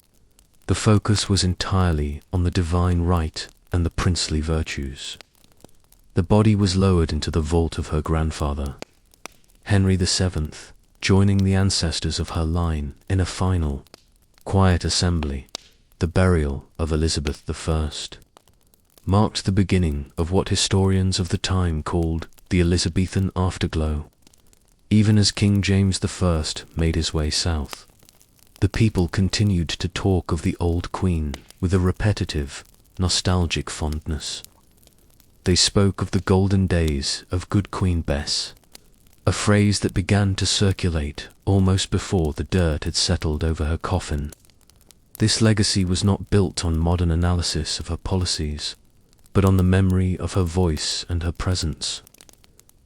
The focus was entirely on the divine right and the princely virtues. The body was lowered into the vault of her grandfather, Henry VII, joining the ancestors of her line in a final, quiet assembly. The burial of Elizabeth I marked the beginning of what historians of the time called the Elizabethan afterglow. Even as King James I made his way south, the people continued to talk of the old queen with a repetitive, nostalgic fondness. They spoke of the golden days of good Queen Bess, a phrase that began to circulate almost before the dirt had settled over her coffin. This legacy was not built on modern analysis of her policies, but on the memory of her voice and her presence.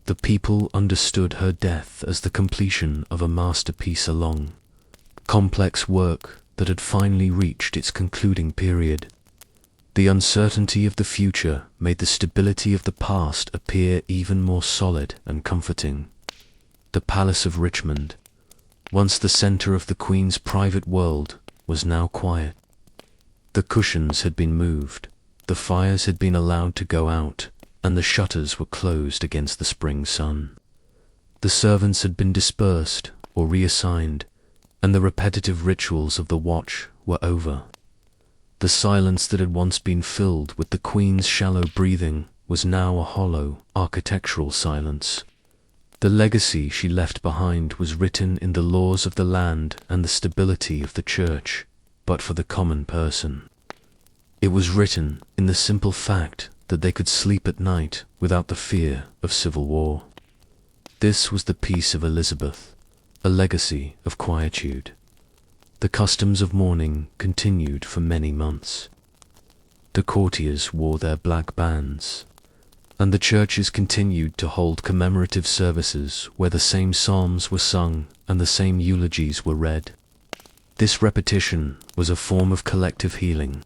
The people understood her death as the completion of a masterpiece, a long, complex work that had finally reached its concluding period. The uncertainty of the future made the stability of the past appear even more solid and comforting. The Palace of Richmond, once the center of the Queen's private world, was now quiet. The cushions had been moved, the fires had been allowed to go out, and the shutters were closed against the spring sun. The servants had been dispersed or reassigned, and the repetitive rituals of the watch were over. The silence that had once been filled with the Queen's shallow breathing was now a hollow, architectural silence. The legacy she left behind was written in the laws of the land and the stability of the church, but for the common person. It was written in the simple fact that they could sleep at night without the fear of civil war. This was the peace of Elizabeth, a legacy of quietude. The customs of mourning continued for many months. The courtiers wore their black bands, and the churches continued to hold commemorative services where the same psalms were sung and the same eulogies were read. This repetition was a form of collective healing,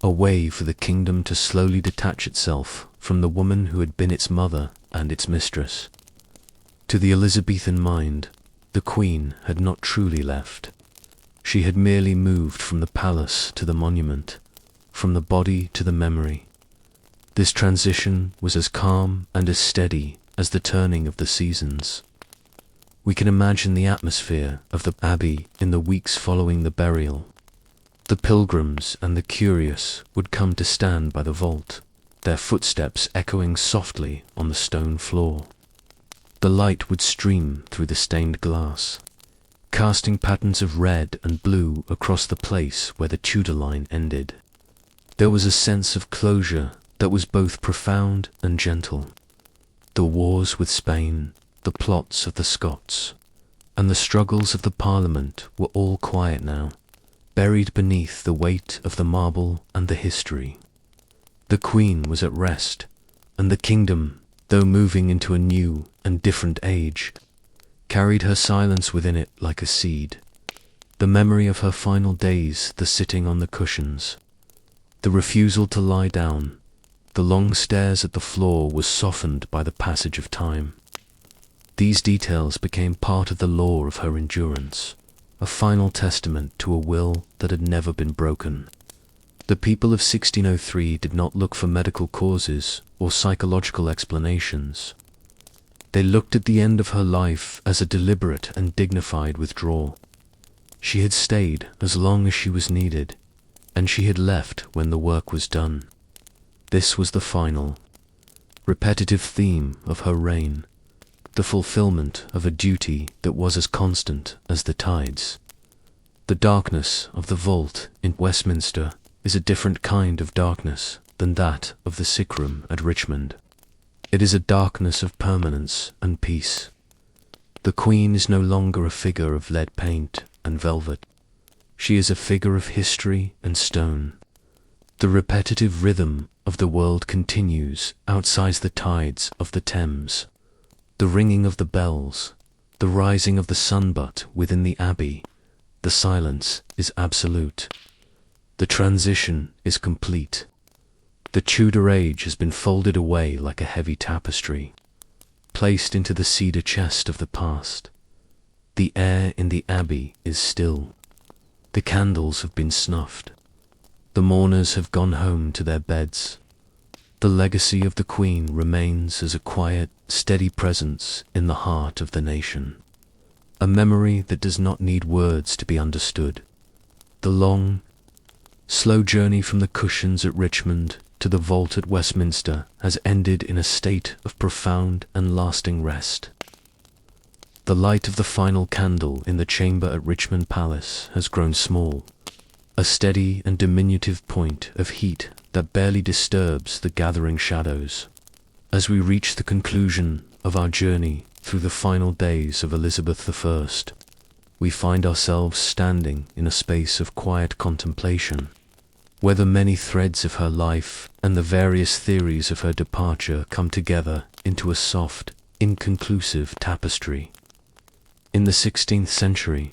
a way for the kingdom to slowly detach itself from the woman who had been its mother and its mistress. To the Elizabethan mind, the Queen had not truly left. She had merely moved from the palace to the monument, from the body to the memory. This transition was as calm and as steady as the turning of the seasons. We can imagine the atmosphere of the abbey in the weeks following the burial. The pilgrims and the curious would come to stand by the vault, their footsteps echoing softly on the stone floor. The light would stream through the stained glass, casting patterns of red and blue across the place where the Tudor line ended. There was a sense of closure that was both profound and gentle. The wars with Spain, the plots of the Scots, and the struggles of the Parliament were all quiet now, buried beneath the weight of the marble and the history. The Queen was at rest, and the kingdom, though moving into a new and different age, carried her silence within it like a seed. The memory of her final days, the sitting on the cushions, the refusal to lie down, the long stares at the floor was softened by the passage of time. These details became part of the lore of her endurance, a final testament to a will that had never been broken. The people of 1603 did not look for medical causes or psychological explanations. They looked at the end of her life as a deliberate and dignified withdrawal. She had stayed as long as she was needed, and she had left when the work was done. This was the final, repetitive theme of her reign, the fulfillment of a duty that was as constant as the tides. The darkness of the vault in Westminster is a different kind of darkness than that of the sick room at Richmond. It is a darkness of permanence and peace. The Queen is no longer a figure of lead paint and velvet. She is a figure of history and stone. The repetitive rhythm of the world continues outside the tides of the Thames. The ringing of the bells, the rising of the sun, but within the abbey, the silence is absolute. The transition is complete. The Tudor age has been folded away like a heavy tapestry, placed into the cedar chest of the past. The air in the abbey is still. The candles have been snuffed. The mourners have gone home to their beds. The legacy of the Queen remains as a quiet, steady presence in the heart of the nation. A memory that does not need words to be understood. The long, slow journey from the cushions at Richmond to the vault at Westminster has ended in a state of profound and lasting rest. The light of the final candle in the chamber at Richmond Palace has grown small, a steady and diminutive point of heat that barely disturbs the gathering shadows. As we reach the conclusion of our journey through the final days of Elizabeth I, we find ourselves standing in a space of quiet contemplation, where the many threads of her life and the various theories of her departure come together into a soft, inconclusive tapestry. In the 16th century,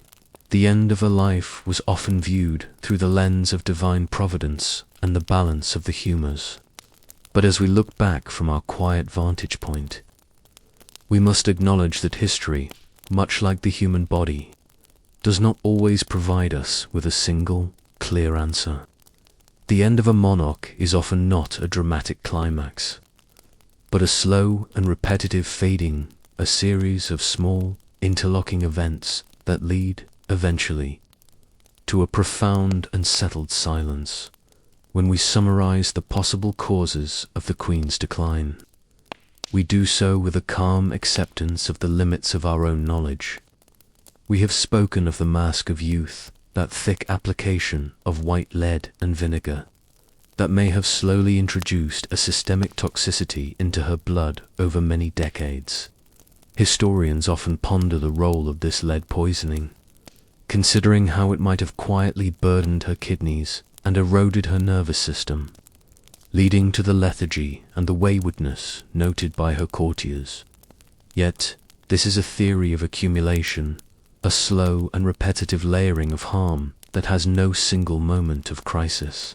the end of a life was often viewed through the lens of divine providence and the balance of the humours. But as we look back from our quiet vantage point, we must acknowledge that history, much like the human body, does not always provide us with a single, clear answer. The end of a monarch is often not a dramatic climax, but a slow and repetitive fading, a series of small, interlocking events that lead, eventually, to a profound and settled silence. When we summarize the possible causes of the Queen's decline, we do so with a calm acceptance of the limits of our own knowledge. We have spoken of the mask of youth, that thick application of white lead and vinegar, that may have slowly introduced a systemic toxicity into her blood over many decades. Historians often ponder the role of this lead poisoning, considering how it might have quietly burdened her kidneys and eroded her nervous system, leading to the lethargy and the waywardness noted by her courtiers. Yet, this is a theory of accumulation, a slow and repetitive layering of harm that has no single moment of crisis.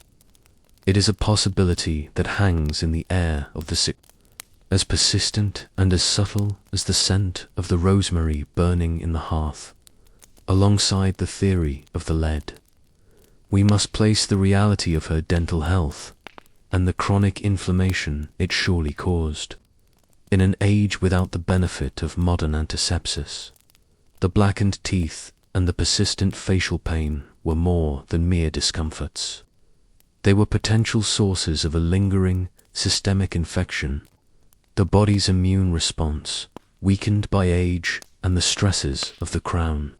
It is a possibility that hangs in the air of the sick, as persistent and as subtle as the scent of the rosemary burning in the hearth. Alongside the theory of the lead, we must place the reality of her dental health and the chronic inflammation it surely caused. In an age without the benefit of modern antisepsis, the blackened teeth and the persistent facial pain were more than mere discomforts. They were potential sources of a lingering, systemic infection. The body's immune response, weakened by age and the stresses of the crown,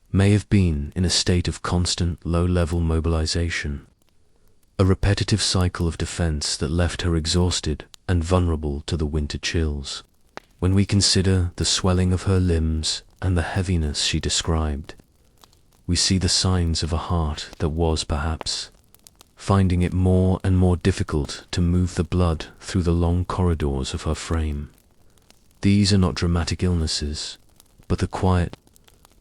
may have been in a state of constant low-level mobilization, a repetitive cycle of defense that left her exhausted and vulnerable to the winter chills. When we consider the swelling of her limbs and the heaviness she described, we see the signs of a heart that was, perhaps, finding it more and more difficult to move the blood through the long corridors of her frame. These are not dramatic illnesses, but the quiet,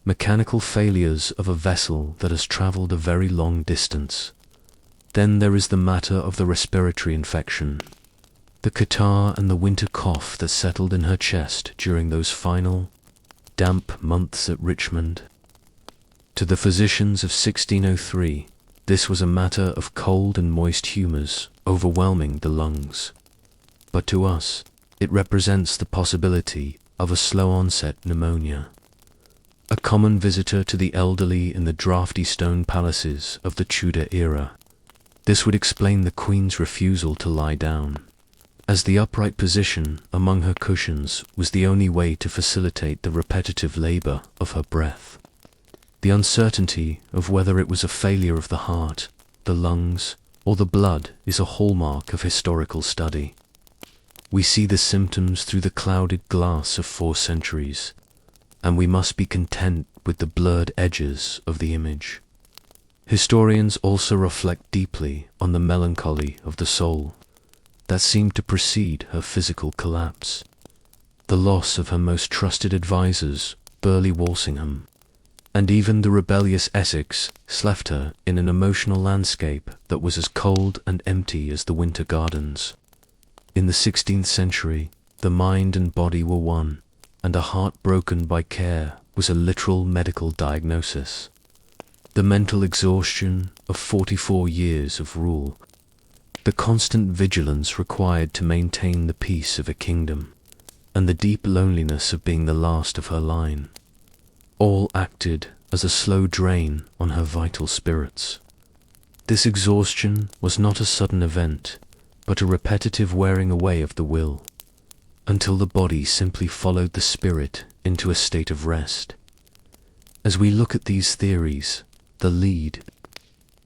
mechanical failures of a vessel that has traveled a very long distance. Then there is the matter of the respiratory infection, the catarrh and the winter cough that settled in her chest during those final, damp months at Richmond. To the physicians of 1603, this was a matter of cold and moist humours overwhelming the lungs. But to us, it represents the possibility of a slow-onset pneumonia. A common visitor to the elderly in the draughty stone palaces of the Tudor era, this would explain the Queen's refusal to lie down, as the upright position among her cushions was the only way to facilitate the repetitive labour of her breath. The uncertainty of whether it was a failure of the heart, the lungs, or the blood is a hallmark of historical study. We see the symptoms through the clouded glass of 4 centuries, and we must be content with the blurred edges of the image. Historians also reflect deeply on the melancholy of the soul that seemed to precede her physical collapse. The loss of her most trusted advisors, Burleigh Walsingham, and even the rebellious Essex left her in an emotional landscape that was as cold and empty as the winter gardens. In the 16th century, the mind and body were one, and a heart broken by care was a literal medical diagnosis. The mental exhaustion of 44 years of rule, the constant vigilance required to maintain the peace of a kingdom, and the deep loneliness of being the last of her line, all acted as a slow drain on her vital spirits. This exhaustion was not a sudden event, but a repetitive wearing away of the will, until the body simply followed the spirit into a state of rest. As we look at these theories, the lead,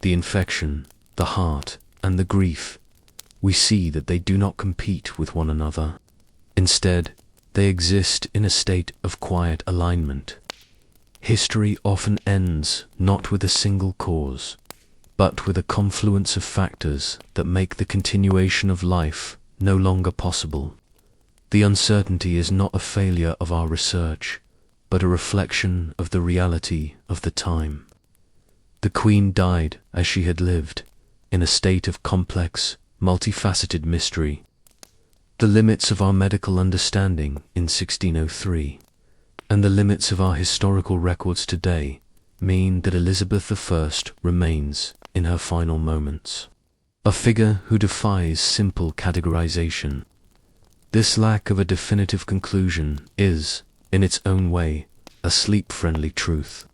the infection, the heart, and the grief, we see that they do not compete with one another. Instead, they exist in a state of quiet alignment. History often ends not with a single cause, but with a confluence of factors that make the continuation of life no longer possible. The uncertainty is not a failure of our research, but a reflection of the reality of the time. The Queen died as she had lived, in a state of complex, multifaceted mystery. The limits of our medical understanding in 1603, and the limits of our historical records today, mean that Elizabeth I remains, in her final moments, a figure who defies simple categorization. This lack of a definitive conclusion is, in its own way, a sleep-friendly truth.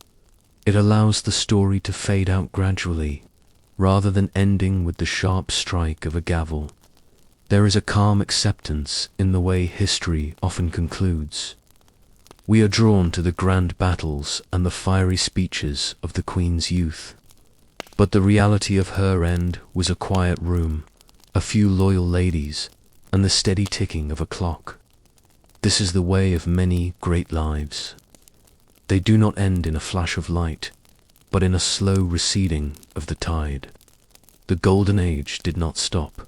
It allows the story to fade out gradually, rather than ending with the sharp strike of a gavel. There is a calm acceptance in the way history often concludes. We are drawn to the grand battles and the fiery speeches of the Queen's youth. But the reality of her end was a quiet room, a few loyal ladies, and the steady ticking of a clock. This is the way of many great lives. They do not end in a flash of light, but in a slow receding of the tide. The Golden Age did not stop.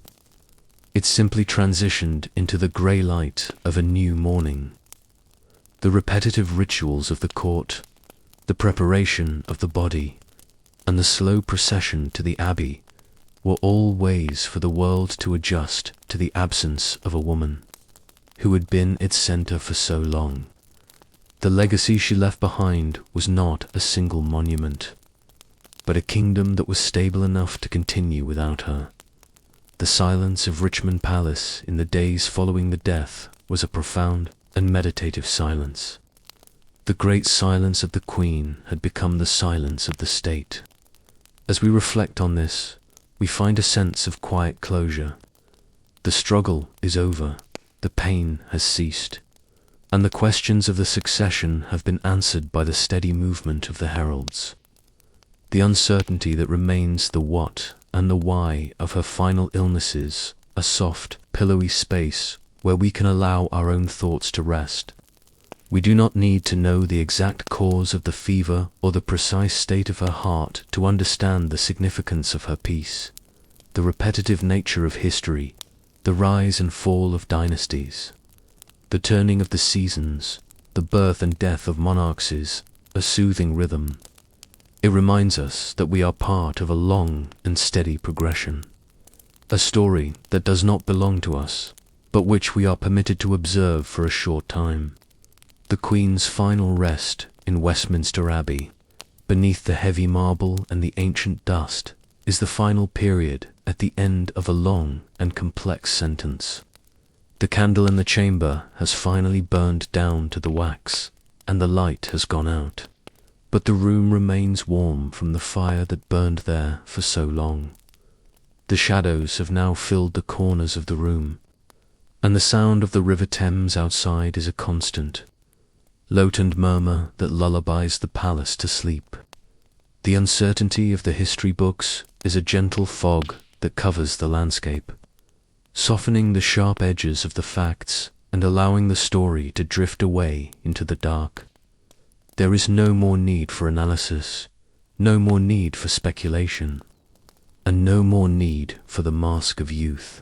It simply transitioned into the grey light of a new morning. The repetitive rituals of the court, the preparation of the body, and the slow procession to the abbey were all ways for the world to adjust to the absence of a woman who had been its centre for so long. The legacy she left behind was not a single monument, but a kingdom that was stable enough to continue without her. The silence of Richmond Palace in the days following the death was a profound and meditative silence. The great silence of the Queen had become the silence of the state. As we reflect on this, we find a sense of quiet closure. The struggle is over, the pain has ceased, and the questions of the succession have been answered by the steady movement of the heralds. The uncertainty that remains the what and the why of her final illnesses, a soft, pillowy space where we can allow our own thoughts to rest. We do not need to know the exact cause of the fever or the precise state of her heart to understand the significance of her peace, the repetitive nature of history, the rise and fall of dynasties, the turning of the seasons, the birth and death of monarchs is a soothing rhythm. It reminds us that we are part of a long and steady progression, a story that does not belong to us, but which we are permitted to observe for a short time. The Queen's final rest in Westminster Abbey, beneath the heavy marble and the ancient dust, is the final period at the end of a long and complex sentence. The candle in the chamber has finally burned down to the wax, and the light has gone out, but the room remains warm from the fire that burned there for so long. The shadows have now filled the corners of the room, and the sound of the River Thames outside is a constant, low-toned murmur that lullabies the palace to sleep. The uncertainty of the history books is a gentle fog that covers the landscape, softening the sharp edges of the facts and allowing the story to drift away into the dark. There is no more need for analysis, no more need for speculation, and no more need for the mask of youth.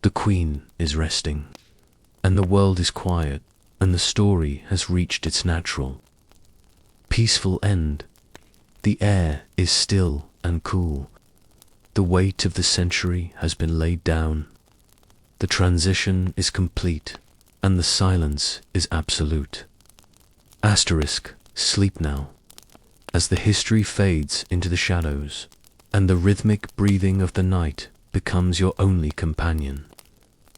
The Queen is resting, and the world is quiet, and the story has reached its natural peaceful end. The air is still and cool. The weight of the century has been laid down. The transition is complete, and the silence is absolute. Asterisk, sleep now, as the history fades into the shadows, and the rhythmic breathing of the night becomes your only companion.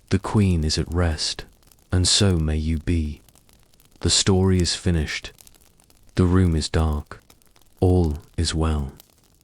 The Queen is at rest, and so may you be. The story is finished. The room is dark. All is well.